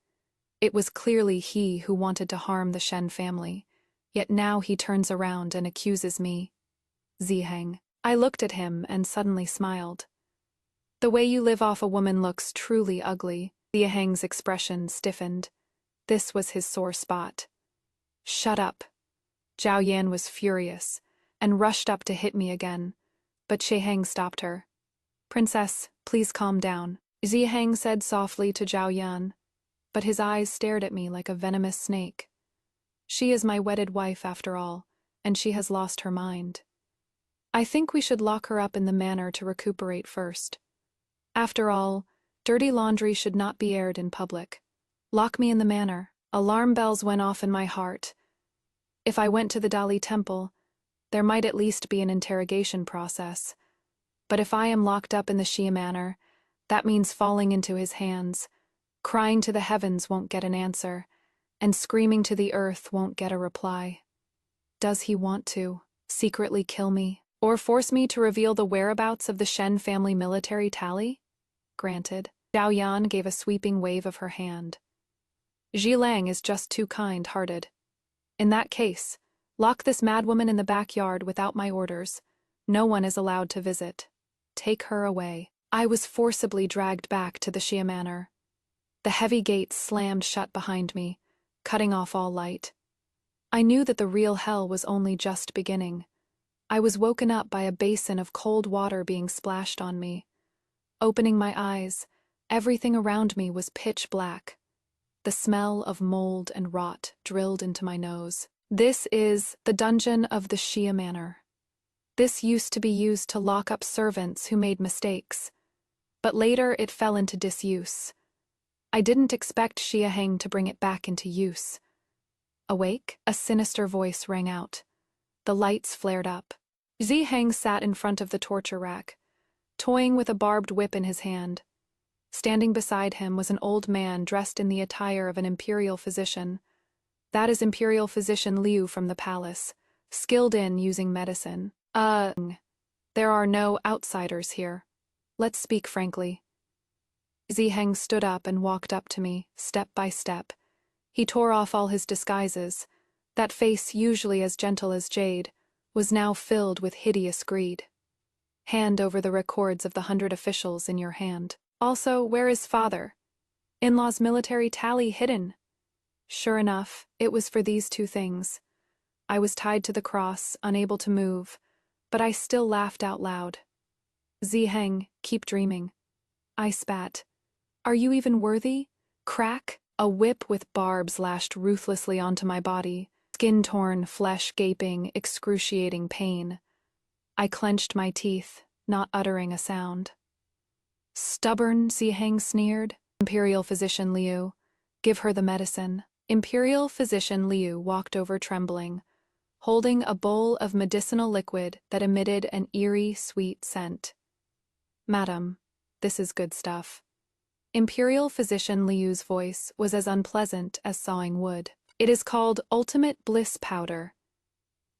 It was clearly he who wanted to harm the Shen family, yet now he turns around and accuses me. Ziheng. I looked at him and suddenly smiled. The way you live off a woman looks truly ugly. Ziheng's expression stiffened. This was his sore spot. Shut up. Zhao Yan was furious and rushed up to hit me again, but Ziheng stopped her. Princess, please calm down, Ziheng said softly to Zhao Yan, but his eyes stared at me like a venomous snake. She is my wedded wife after all, and she has lost her mind. I think we should lock her up in the manor to recuperate first. After all, dirty laundry should not be aired in public. Lock me in the manor. Alarm bells went off in my heart. If I went to the Dali temple, there might at least be an interrogation process. But if I am locked up in the Xia manor, that means falling into his hands. Crying to the heavens won't get an answer, and screaming to the earth won't get a reply. Does he want to secretly kill me, or force me to reveal the whereabouts of the Shen family military tally? Granted. Zhao Yan gave a sweeping wave of her hand. Zhilang is just too kind-hearted. In that case, lock this madwoman in the backyard without my orders. No one is allowed to visit. Take her away. I was forcibly dragged back to the Xia manor. The heavy gates slammed shut behind me, cutting off all light. I knew that the real hell was only just beginning. I was woken up by a basin of cold water being splashed on me. Opening my eyes, everything around me was pitch black. The smell of mold and rot drilled into my nose. This is the dungeon of the Xia manor. This used to be used to lock up servants who made mistakes, but later it fell into disuse. I didn't expect Ziheng to bring it back into use. Awake? A sinister voice rang out. The lights flared up. Ziheng sat in front of the torture rack, toying with a barbed whip in his hand. Standing beside him was an old man dressed in the attire of an imperial physician. That is Imperial Physician Liu from the palace, skilled in using medicine. There are no outsiders here. Let's speak frankly. Ziheng stood up and walked up to me, step by step. He tore off all his disguises. That face, usually as gentle as jade, was now filled with hideous greed. Hand over the records of the 100 officials in your hand. Also, where is father? In-law's military tally hidden. Sure enough, it was for these two things. I was tied to the cross, unable to move, but I still laughed out loud. Ziheng, keep dreaming. I spat. Are you even worthy? Crack! A whip with barbs lashed ruthlessly onto my body, skin torn, flesh gaping, excruciating pain. I clenched my teeth, not uttering a sound. Stubborn, Ziheng sneered. Imperial Physician Liu, give her the medicine. Imperial Physician Liu walked over trembling, holding a bowl of medicinal liquid that emitted an eerie, sweet scent. Madam, this is good stuff. Imperial Physician Liu's voice was as unpleasant as sawing wood. It is called Ultimate Bliss Powder.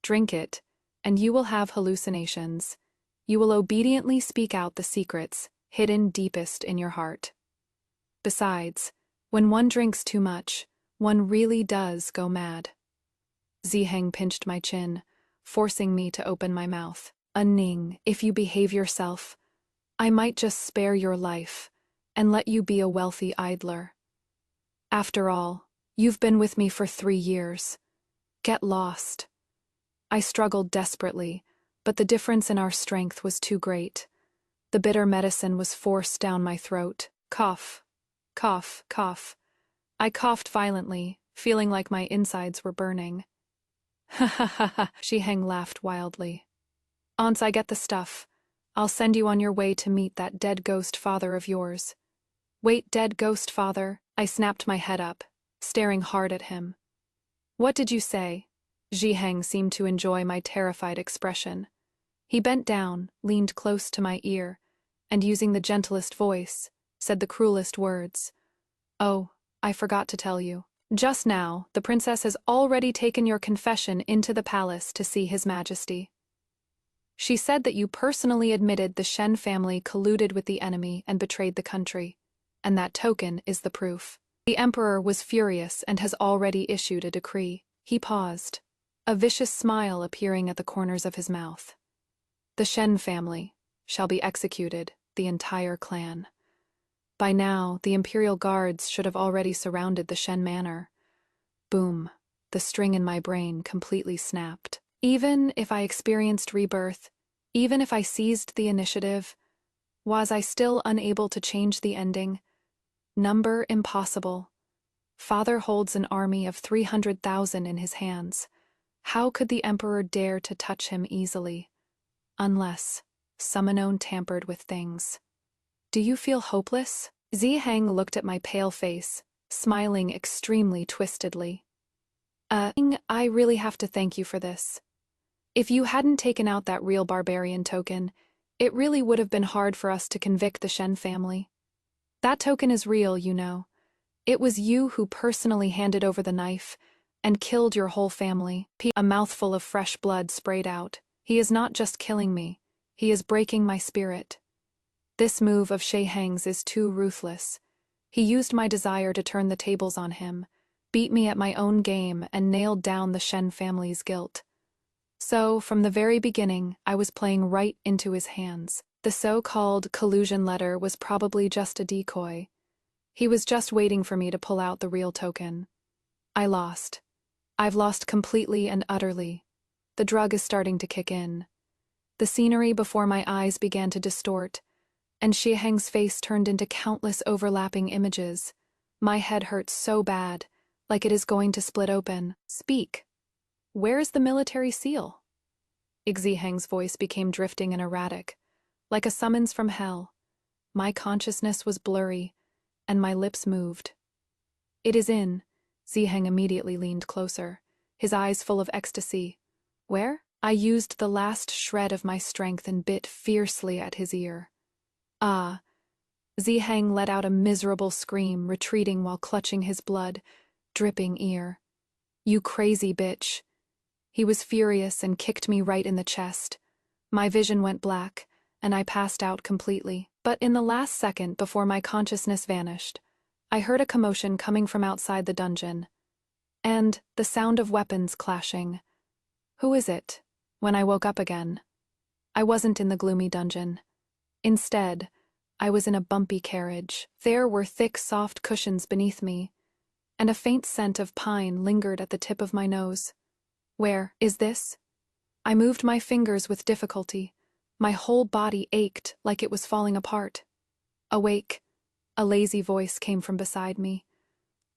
Drink it, and you will have hallucinations. You will obediently speak out the secrets hidden deepest in your heart. Besides, when one drinks too much, one really does go mad. Ziheng pinched my chin, forcing me to open my mouth. Ning, if you behave yourself, I might just spare your life and let you be a wealthy idler. After all, you've been with me for 3 years. Get lost. I struggled desperately, but the difference in our strength was too great. The bitter medicine was forced down my throat. Cough, cough, cough. I coughed violently, feeling like my insides were burning. Ha ha ha ha, Ziheng laughed wildly. Once I get the stuff, I'll send you on your way to meet that dead ghost father of yours. Wait, dead ghost father? I snapped my head up, staring hard at him. What did you say? Ziheng seemed to enjoy my terrified expression. He bent down, leaned close to my ear, and using the gentlest voice, said the cruelest words. Oh, I forgot to tell you. Just now, the princess has already taken your confession into the palace to see His Majesty. She said that you personally admitted the Shen family colluded with the enemy and betrayed the country, and that token is the proof. The emperor was furious and has already issued a decree. He paused, a vicious smile appearing at the corners of his mouth. The Shen family shall be executed, the entire clan. By now, the imperial guards should have already surrounded the Shen manor. Boom, the string in my brain completely snapped. Even if I experienced rebirth, even if I seized the initiative, was I still unable to change the ending? Number impossible. Father holds an army of 300,000 in his hands. How could the emperor dare to touch him easily? Unless Summonon tampered with things. Do you feel hopeless? Ziheng looked at my pale face, smiling extremely twistedly. I really have to thank you for this. If you hadn't taken out that real barbarian token, it really would have been hard for us to convict the Shen family. That token is real, you know. It was you who personally handed over the knife and killed your whole family. A mouthful of fresh blood sprayed out. He is not just killing me, he is breaking my spirit. This move of Sheheng's is too ruthless. He used my desire to turn the tables on him, beat me at my own game, and nailed down the Shen family's guilt. So, from the very beginning, I was playing right into his hands. The so-called collusion letter was probably just a decoy. He was just waiting for me to pull out the real token. I lost. I've lost completely and utterly. The drug is starting to kick in. The scenery before my eyes began to distort, and Shiheng's face turned into countless overlapping images. My head hurts so bad, like it is going to split open. Speak. Where is the military seal? Ziheng's voice became drifting and erratic, like a summons from hell. My consciousness was blurry, and my lips moved. It is in. Ziheng immediately leaned closer, his eyes full of ecstasy. Where? I used the last shred of my strength and bit fiercely at his ear. Ah! Ziheng let out a miserable scream, retreating while clutching his blood, dripping ear. You crazy bitch! He was furious and kicked me right in the chest. My vision went black, and I passed out completely. But in the last second before my consciousness vanished, I heard a commotion coming from outside the dungeon, and the sound of weapons clashing. Who is it? When I woke up again, I wasn't in the gloomy dungeon. Instead, I was in a bumpy carriage. There were thick, soft cushions beneath me, and a faint scent of pine lingered at the tip of my nose. Where is this? I moved my fingers with difficulty. My whole body ached like it was falling apart. Awake, a lazy voice came from beside me.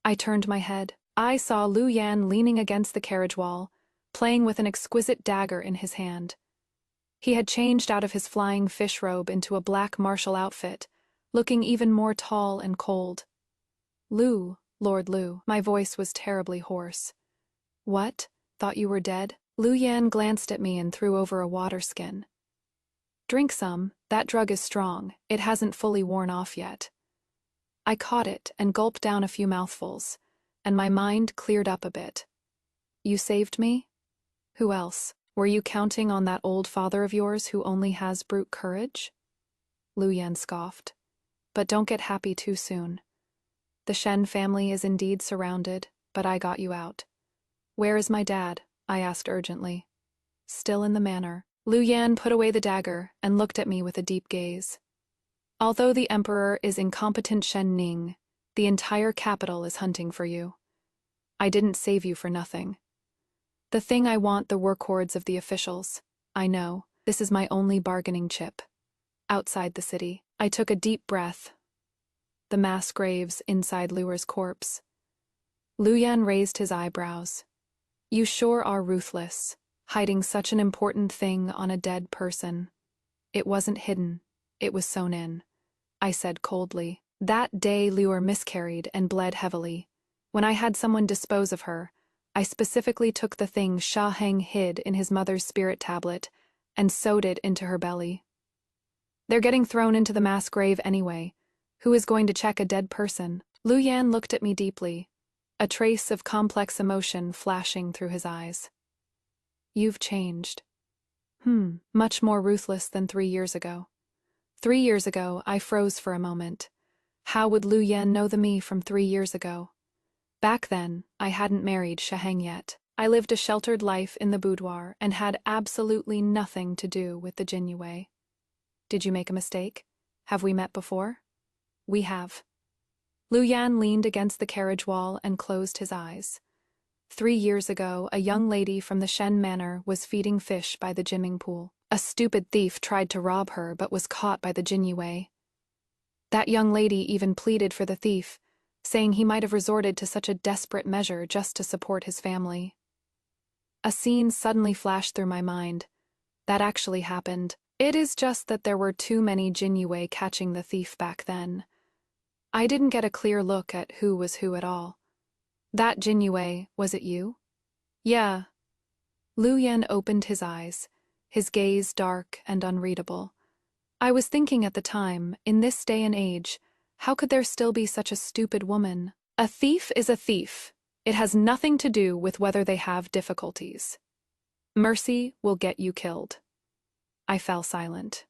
I turned my head. I saw Lu Yan leaning against the carriage wall, playing with an exquisite dagger in his hand. He had changed out of his flying fish robe into a black martial outfit, looking even more tall and cold. Lu, Lord Lu. My voice was terribly hoarse. What? Thought you were dead? Lu Yan glanced at me and threw over a water skin. Drink some, that drug is strong, it hasn't fully worn off yet. I caught it and gulped down a few mouthfuls, and my mind cleared up a bit. You saved me? Who else? Were you counting on that old father of yours who only has brute courage? Lu Yan scoffed. But don't get happy too soon. The Shen family is indeed surrounded, but I got you out. Where is my dad? I asked urgently. Still in the manor. Lu Yan put away the dagger and looked at me with a deep gaze. Although the emperor is incompetent Shen Ning, the entire capital is hunting for you. I didn't save you for nothing. The thing I want the workhordes of the officials. I know, this is my only bargaining chip. Outside the city, I took a deep breath. The mass graves inside Luer's corpse. Lu Yan raised his eyebrows. You sure are ruthless, hiding such an important thing on a dead person. It wasn't hidden, it was sewn in, I said coldly. That day Luer miscarried and bled heavily. When I had someone dispose of her, I specifically took the thing Sha Heng hid in his mother's spirit tablet and sewed it into her belly. They're getting thrown into the mass grave anyway. Who is going to check a dead person? Lu Yan looked at me deeply, a trace of complex emotion flashing through his eyes. You've changed. Much more ruthless than 3 years ago. 3 years ago, I froze for a moment. How would Lu Yan know the me from 3 years ago? Back then, I hadn't married Shaheng yet. I lived a sheltered life in the boudoir and had absolutely nothing to do with the Jinyue. Did you make a mistake? Have we met before? We have. Lu Yan leaned against the carriage wall and closed his eyes. 3 years ago, a young lady from the Shen Manor was feeding fish by the Jimming pool. A stupid thief tried to rob her but was caught by the Jinyue. That young lady even pleaded for the thief, saying he might have resorted to such a desperate measure just to support his family. A scene suddenly flashed through my mind. That actually happened. It is just that there were too many Jinyue catching the thief back then. I didn't get a clear look at who was who at all. That Jinyue, was it you? Yeah. Lu Yan opened his eyes, his gaze dark and unreadable. I was thinking at the time, in this day and age, how could there still be such a stupid woman? A thief is a thief. It has nothing to do with whether they have difficulties. Mercy will get you killed. I fell silent.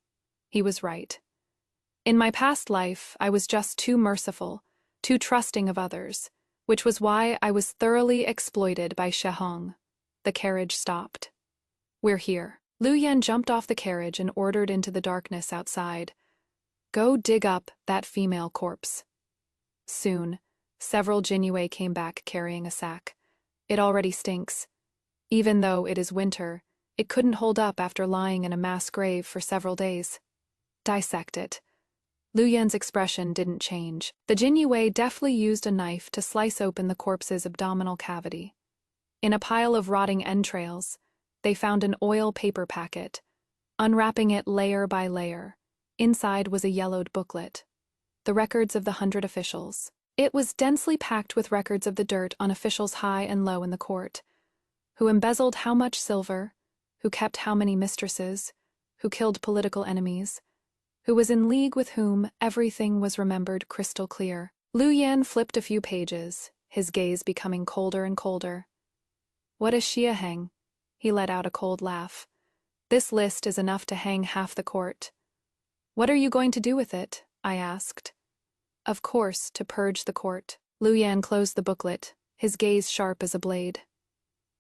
He was right. In my past life, I was just too merciful, too trusting of others, which was why I was thoroughly exploited by Shehong. The carriage stopped. We're here. Lu Yan jumped off the carriage and ordered into the darkness outside. Go dig up that female corpse. Soon, several Jinyue came back carrying a sack. It already stinks. Even though it is winter, it couldn't hold up after lying in a mass grave for several days. Dissect it. Lu Yan's expression didn't change. The Jinyue deftly used a knife to slice open the corpse's abdominal cavity. In a pile of rotting entrails, they found an oil paper packet. Unwrapping it layer by layer, inside was a yellowed booklet. The records of the 100 officials. It was densely packed with records of the dirt on officials high and low in the court. Who embezzled how much silver, who kept how many mistresses, who killed political enemies, who was in league with whom, everything was remembered crystal clear. Lu Yan flipped a few pages, his gaze becoming colder and colder. What is Xia Heng? He let out a cold laugh. This list is enough to hang half the court. What are you going to do with it? I asked. Of course, to purge the court. Lu Yan closed the booklet, his gaze sharp as a blade.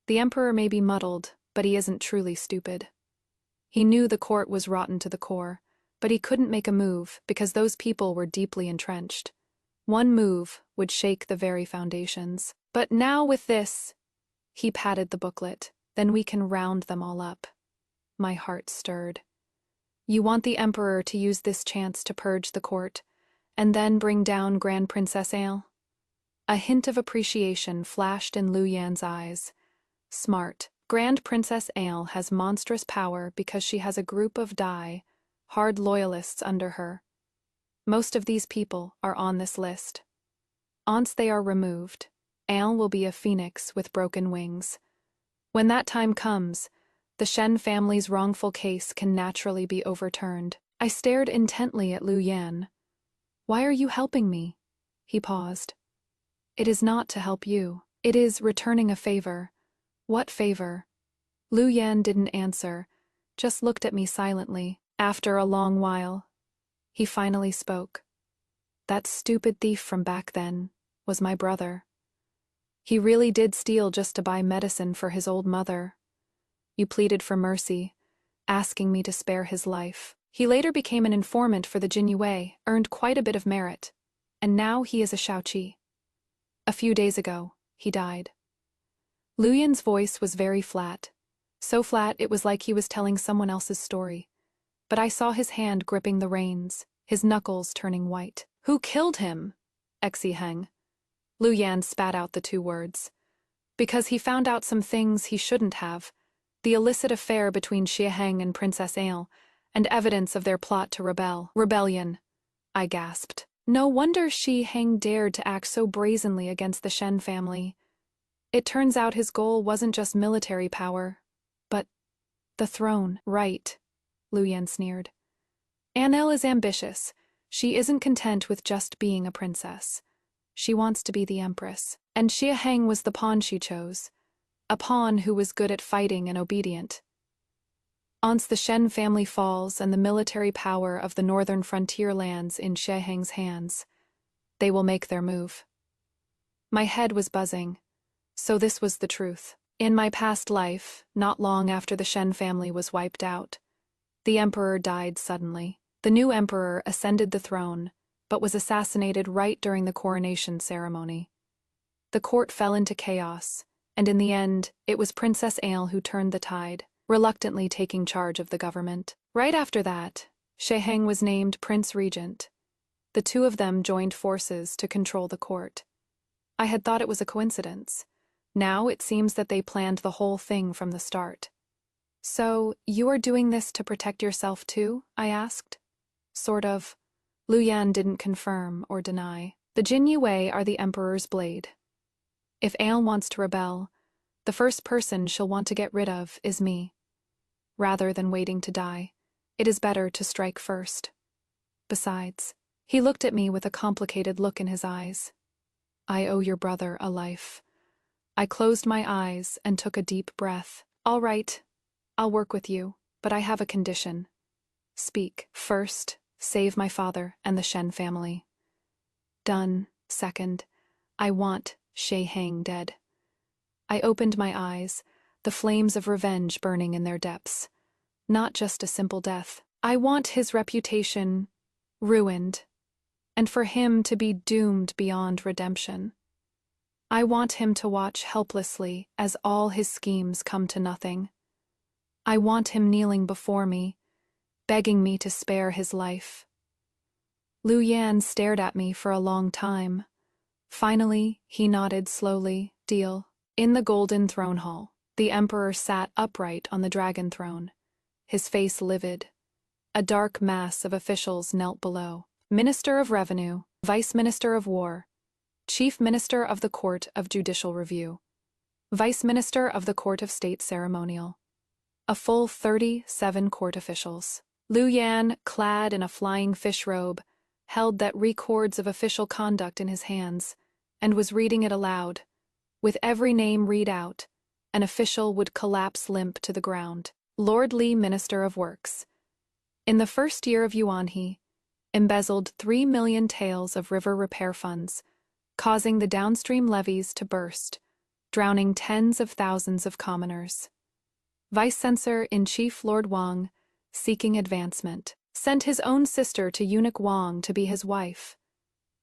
The emperor may be muddled, but he isn't truly stupid. He knew the court was rotten to the core, but he couldn't make a move because those people were deeply entrenched. One move would shake the very foundations. But now with this, he patted the booklet, then we can round them all up. My heart stirred. You want the emperor to use this chance to purge the court, and then bring down Grand Princess Ale? A hint of appreciation flashed in Lu Yan's eyes. Smart. Grand Princess Ale has monstrous power because she has a group of hard loyalists under her. Most of these people are on this list. Once they are removed, Ale will be a phoenix with broken wings. When that time comes, the Shen family's wrongful case can naturally be overturned. I stared intently at Lu Yan. Why are you helping me? He paused. It is not to help you. It is returning a favor. What favor? Lu Yan didn't answer, just looked at me silently. After a long while, he finally spoke. That stupid thief from back then was my brother. He really did steal just to buy medicine for his old mother. You pleaded for mercy, asking me to spare his life. He later became an informant for the Jinyue, earned quite a bit of merit, and now he is a Shaoqi. A few days ago, he died. Lu Yan's voice was very flat, so flat it was like he was telling someone else's story. But I saw his hand gripping the reins, his knuckles turning white. Who killed him? Xi Heng. Lu Yan spat out the two words. Because he found out some things he shouldn't have. The illicit affair between Xia Heng and Princess Ale, and evidence of their plot to Rebellion. I gasped. No wonder Xi Heng dared to act so brazenly against the Shen family. It turns out his goal wasn't just military power, but the throne. Right. Lu Yan sneered. Annelle is ambitious. She isn't content with just being a princess. She wants to be the empress. And Xie Heng was the pawn she chose. A pawn who was good at fighting and obedient. Once the Shen family falls and the military power of the northern frontier lands in Xie Heng's hands, they will make their move. My head was buzzing. So this was the truth. In my past life, not long after the Shen family was wiped out, the emperor died suddenly. The new emperor ascended the throne, but was assassinated right during the coronation ceremony. The court fell into chaos, and in the end, it was Princess Ale who turned the tide, reluctantly taking charge of the government. Right after that, Xie Heng was named Prince Regent. The two of them joined forces to control the court. I had thought it was a coincidence. Now it seems that they planned the whole thing from the start. So, you are doing this to protect yourself too? I asked. Sort of. Lu Yan didn't confirm or deny. The Jin Yue are the emperor's blade. If Ale wants to rebel, the first person she'll want to get rid of is me. Rather than waiting to die, it is better to strike first. Besides, he looked at me with a complicated look in his eyes. I owe your brother a life. I closed my eyes and took a deep breath. All right, I'll work with you, but I have a condition. Speak. First, save my father and the Shen family. Done. Second, I want Xie Heng dead. I opened my eyes, the flames of revenge burning in their depths. Not just a simple death. I want his reputation ruined, and for him to be doomed beyond redemption. I want him to watch helplessly as all his schemes come to nothing. I want him kneeling before me, begging me to spare his life. Lu Yan stared at me for a long time. Finally, he nodded slowly. Deal. In the golden throne hall, the emperor sat upright on the dragon throne, his face livid. A dark mass of officials knelt below. Minister of Revenue, Vice Minister of War, Chief Minister of the Court of Judicial Review, Vice Minister of the Court of State Ceremonial. A full 37 court officials. Lu Yan, clad in a flying fish robe, held that records of official conduct in his hands, and was reading it aloud. With every name read out, an official would collapse limp to the ground. Lord Li, Minister of Works. In the first year of Yuanhe, embezzled 3 million taels of river repair funds, causing the downstream levees to burst, drowning tens of thousands of commoners. Vice-Censor-in-Chief Lord Wang, seeking advancement, sent his own sister to eunuch Wang to be his wife.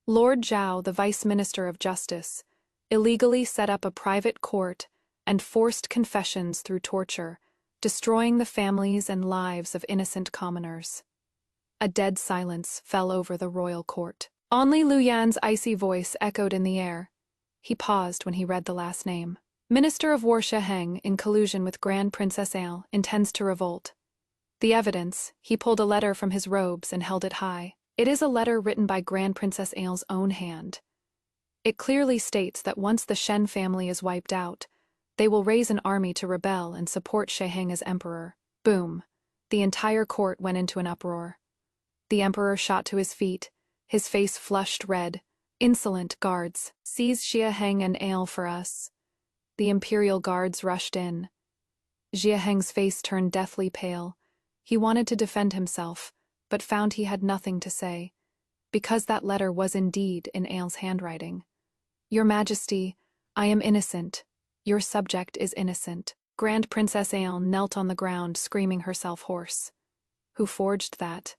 Lord Zhao, the Vice Minister of Justice, illegally set up a private court and forced confessions through torture, destroying the families and lives of innocent commoners. A dead silence fell over the royal court. Only Lu Yan's icy voice echoed in the air. He paused when he read the last name. Minister of War Xie Heng, in collusion with Grand Princess Ale, intends to revolt. The evidence, he pulled a letter from his robes and held it high. It is a letter written by Grand Princess Ale's own hand. It clearly states that once the Shen family is wiped out, they will raise an army to rebel and support Xie Heng as emperor. Boom. The entire court went into an uproar. The emperor shot to his feet, his face flushed red. Insolent guards, seize Xie Heng and Ale for us. The imperial guards rushed in. Xie Heng's face turned deathly pale. He wanted to defend himself, but found he had nothing to say, because that letter was indeed in Ale's handwriting. Your Majesty, I am innocent. Your subject is innocent. Grand Princess Ale knelt on the ground, screaming herself hoarse. Who forged that?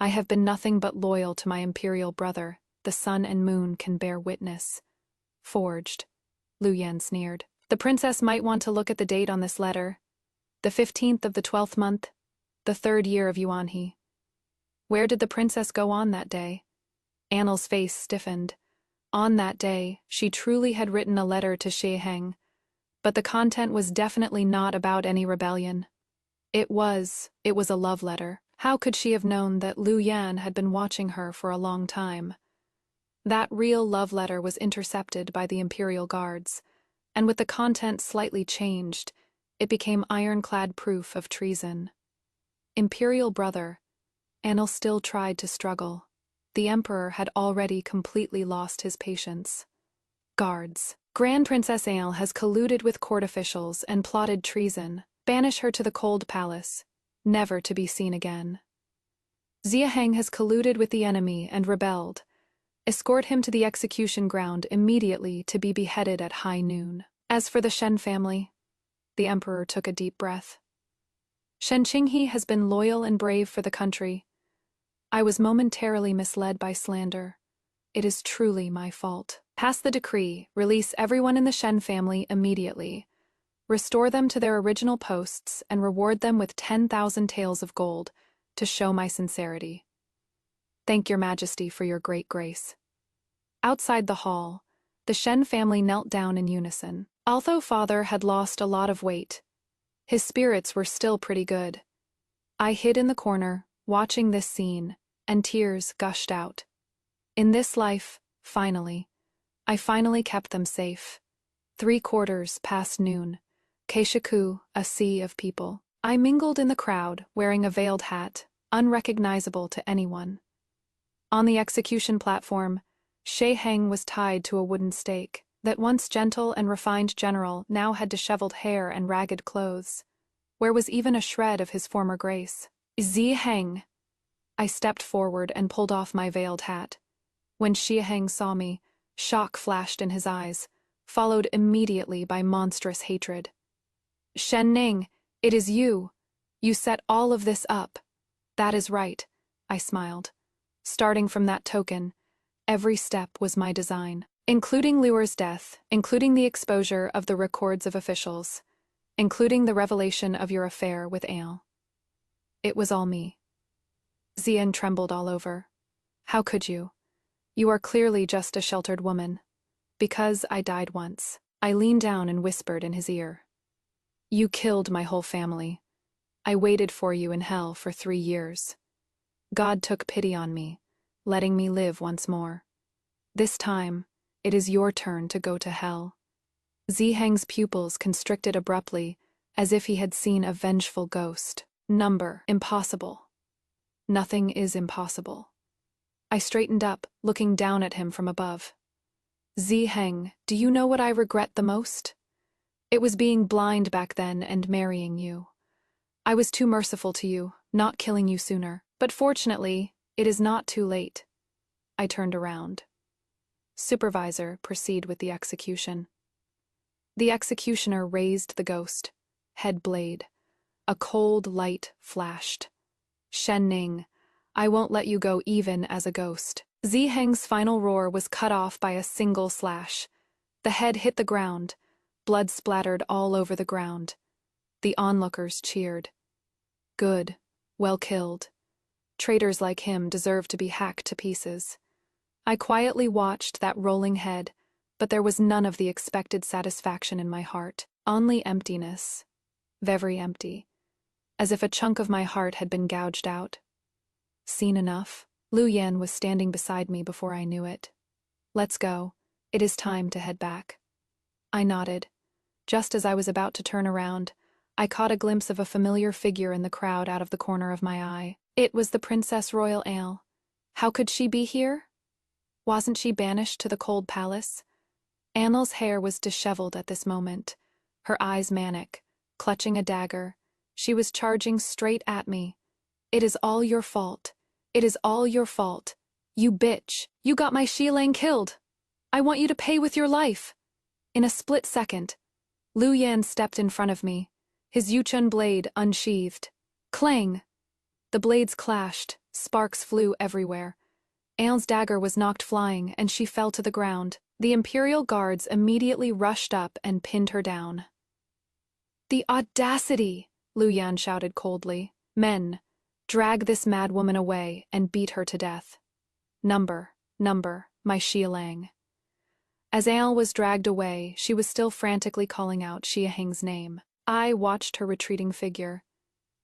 I have been nothing but loyal to my imperial brother. The sun and moon can bear witness. Forged. Lu Yan sneered. The princess might want to look at the date on this letter. The 15th of the 12th month, the 3rd year of Yuanhe. Where did the princess go on that day? Annel's face stiffened. On that day, she truly had written a letter to Xie Heng, but the content was definitely not about any rebellion. It was a love letter. How could she have known that Lu Yan had been watching her for a long time? That real love letter was intercepted by the imperial guards, and with the content slightly changed, it became ironclad proof of treason. Imperial brother, Annel still tried to struggle. The emperor had already completely lost his patience. Guards. Grand Princess Ale has colluded with court officials and plotted treason. Banish her to the cold palace, never to be seen again. Xia Heng has colluded with the enemy and rebelled. Escort him to the execution ground immediately to be beheaded at high noon. As for the Shen family, the emperor took a deep breath. Shen Qinghe has been loyal and brave for the country. I was momentarily misled by slander. It is truly my fault. Pass the decree, release everyone in the Shen family immediately. Restore them to their original posts and reward them with 10,000 taels of gold to show my sincerity. Thank your majesty for your great grace. Outside the hall, the Shen family knelt down in unison. Although father had lost a lot of weight, his spirits were still pretty good. I hid in the corner, watching this scene, and tears gushed out. In this life, I finally kept them safe. 3/4 past noon. Keishaku, a sea of people. I mingled in the crowd, wearing a veiled hat, unrecognizable to anyone. On the execution platform, Xie Heng was tied to a wooden stake. That once gentle and refined general now had disheveled hair and ragged clothes. Where was even a shred of his former grace? Xie Heng! I stepped forward and pulled off my veiled hat. When Xie Heng saw me, shock flashed in his eyes, followed immediately by monstrous hatred. Shen Ning, it is you! You set all of this up. That is right, I smiled. Starting from that token, every step was my design. Including Luer's death, including the exposure of the records of officials, including the revelation of your affair with Ale. It was all me. Xian trembled all over. How could you? You are clearly just a sheltered woman. Because I died once. I leaned down and whispered in his ear. You killed my whole family. I waited for you in hell for 3 years. God took pity on me, letting me live once more. This time, it is your turn to go to hell. Xie Heng's pupils constricted abruptly, as if he had seen a vengeful ghost. Number, impossible. Nothing is impossible. I straightened up, looking down at him from above. Xie Heng, do you know what I regret the most? It was being blind back then and marrying you. I was too merciful to you, not killing you sooner. But fortunately, it is not too late. I turned around. Supervisor, proceed with the execution. The executioner raised the ghost. Head blade. A cold light flashed. Shen Ning, I won't let you go even as a ghost. Xie Heng's final roar was cut off by a single slash. The head hit the ground. Blood splattered all over the ground. The onlookers cheered. Good. Well killed. Traitors like him deserve to be hacked to pieces. I quietly watched that rolling head, but there was none of the expected satisfaction in my heart. Only emptiness. Very empty. As if a chunk of my heart had been gouged out. Seen enough? Lu Yan was standing beside me before I knew it. Let's go. It is time to head back. I nodded. Just as I was about to turn around, I caught a glimpse of a familiar figure in the crowd out of the corner of my eye. It was the Princess Royal Ale. How could she be here? Wasn't she banished to the cold palace? Annel's hair was disheveled at this moment, her eyes manic, clutching a dagger. She was charging straight at me. It is all your fault. It is all your fault. You bitch. You got my Xilang killed. I want you to pay with your life. In a split second, Lu Yan stepped in front of me, his Yuchun blade unsheathed. Clang! The blades clashed, sparks flew everywhere. Anne's dagger was knocked flying, and she fell to the ground. The Imperial guards immediately rushed up and pinned her down. The audacity! Lu Yan shouted coldly. Men, drag this mad woman away and beat her to death. Number, my Xialang. As Ale was dragged away, she was still frantically calling out Xie Heng's name. I watched her retreating figure,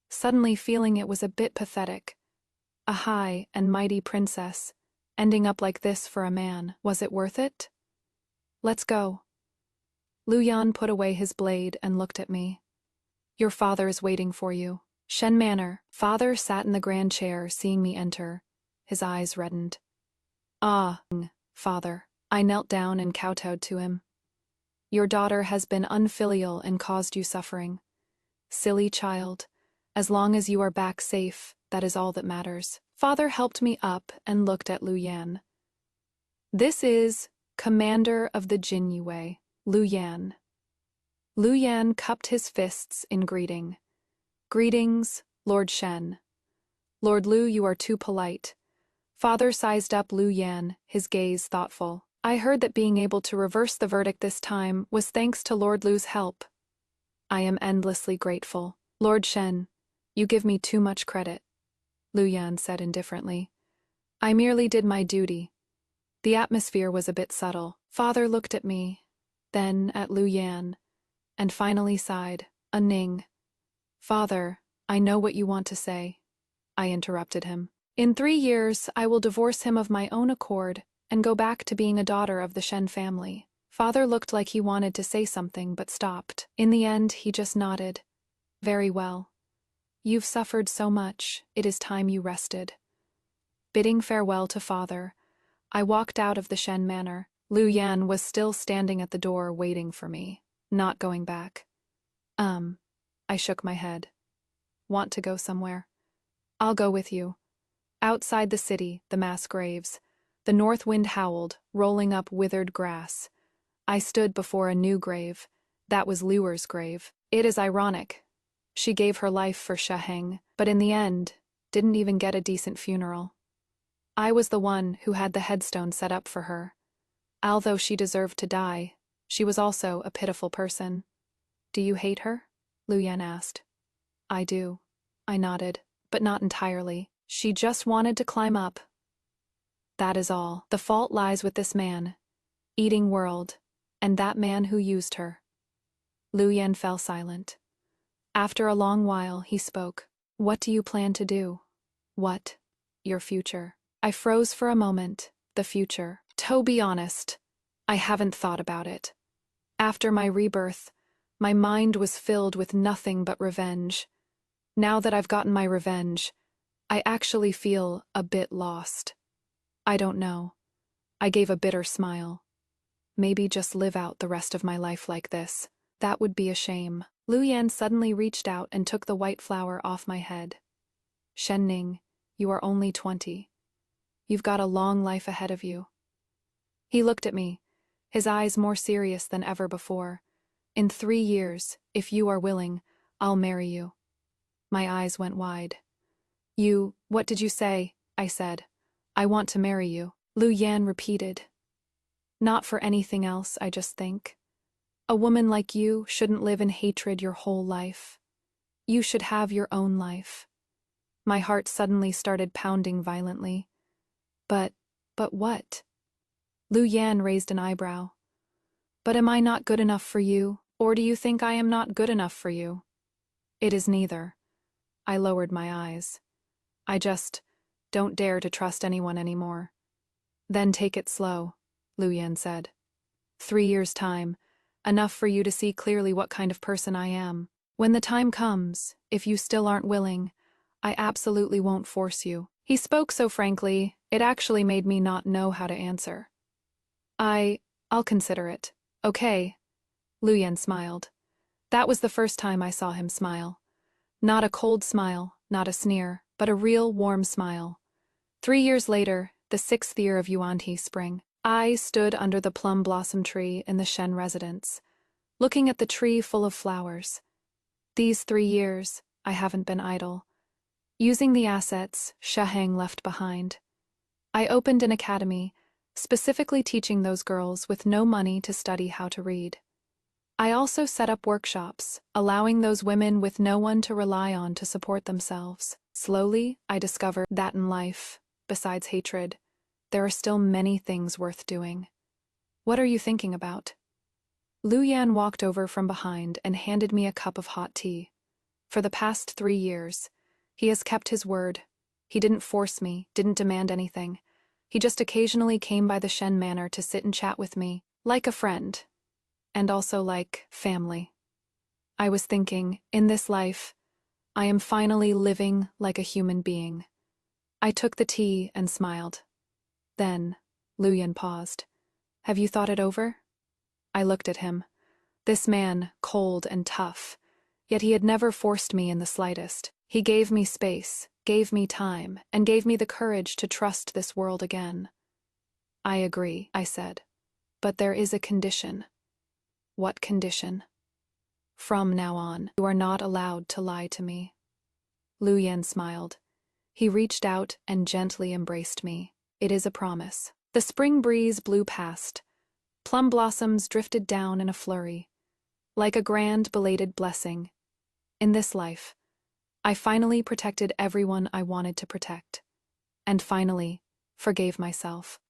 suddenly feeling it was a bit pathetic. A high and mighty princess, ending up like this for a man. Was it worth it? Let's go. Lu Yan put away his blade and looked at me. Your father is waiting for you. Shen Manor. Father sat in the grand chair, seeing me enter. His eyes reddened. Ah, father. I knelt down and kowtowed to him. Your daughter has been unfilial and caused you suffering. Silly child. As long as you are back safe, that is all that matters. Father helped me up and looked at Lu Yan. This is commander of the Jinyue, Lu Yan. Lu Yan cupped his fists in greeting. Greetings, Lord Shen. Lord Lu, you are too polite. Father sized up Lu Yan, his gaze thoughtful. I heard that being able to reverse the verdict this time was thanks to Lord Lu's help. I am endlessly grateful. Lord Shen, you give me too much credit, Lu Yan said indifferently. I merely did my duty. The atmosphere was a bit subtle. Father looked at me, then at Lu Yan, and finally sighed, a ning. Father, I know what you want to say. I interrupted him. In 3 years, I will divorce him of my own accord and go back to being a daughter of the Shen family. Father looked like he wanted to say something but stopped. In the end, he just nodded. Very well. You've suffered so much, it is time you rested. Bidding farewell to father, I walked out of the Shen manor. Lu Yan was still standing at the door waiting for me, not going back. I shook my head. Want to go somewhere? I'll go with you. Outside the city, the mass graves. The north wind howled, rolling up withered grass. I stood before a new grave. That was Luer's grave. It is ironic. She gave her life for Shaheng, but in the end, didn't even get a decent funeral. I was the one who had the headstone set up for her. Although she deserved to die, she was also a pitiful person. Do you hate her? Lu Yan asked. I do. I nodded, but not entirely. She just wanted to climb up. That is all. The fault lies with this man, eating world, and that man who used her. Lu Yan fell silent. After a long while, he spoke. What do you plan to do? What? Your future. I froze for a moment. The future. To be honest, I haven't thought about it. After my rebirth, my mind was filled with nothing but revenge. Now that I've gotten my revenge, I actually feel a bit lost. I don't know. I gave a bitter smile. Maybe just live out the rest of my life like this. That would be a shame. Lu Yan suddenly reached out and took the white flower off my head. Shen Ning, you are only 20. You've got a long life ahead of you. He looked at me, his eyes more serious than ever before. In 3 years, if you are willing, I'll marry you. My eyes went wide. What did you say? I said. I want to marry you. Lu Yan repeated. Not for anything else, I just think. A woman like you shouldn't live in hatred your whole life. You should have your own life. My heart suddenly started pounding violently. But what? Lu Yan raised an eyebrow. But am I not good enough for you, or do you think I am not good enough for you? It is neither. I lowered my eyes. I just don't dare to trust anyone anymore. Then take it slow, Lu Yan said. 3 years' time, enough for you to see clearly what kind of person I am. When the time comes, if you still aren't willing, I absolutely won't force you. He spoke so frankly, it actually made me not know how to answer. I'll consider it. Okay. Lu Yan smiled. That was the first time I saw him smile. Not a cold smile, not a sneer, but a real warm smile. 3 years later, the 6th year of Yuanhe spring, I stood under the plum blossom tree in the Shen residence, looking at the tree full of flowers. These 3 years, I haven't been idle. Using the assets Shaheng left behind, I opened an academy, specifically teaching those girls with no money to study how to read. I also set up workshops, allowing those women with no one to rely on to support themselves. Slowly, I discovered that in life, besides hatred, there are still many things worth doing. What are you thinking about? Lu Yan walked over from behind and handed me a cup of hot tea. For the past 3 years, he has kept his word. He didn't force me, didn't demand anything. He just occasionally came by the Shen Manor to sit and chat with me, like a friend, and also like family. I was thinking, in this life, I am finally living like a human being. I took the tea and smiled. Then, Luyan paused. Have you thought it over? I looked at him. This man, cold and tough, yet he had never forced me in the slightest. He gave me space, gave me time, and gave me the courage to trust this world again. I agree, I said. But there is a condition. What condition? From now on, you are not allowed to lie to me. Luyan smiled. He reached out and gently embraced me. It is a promise. The spring breeze blew past. Plum blossoms drifted down in a flurry. Like a grand belated blessing. In this life, I finally protected everyone I wanted to protect. And finally, forgave myself.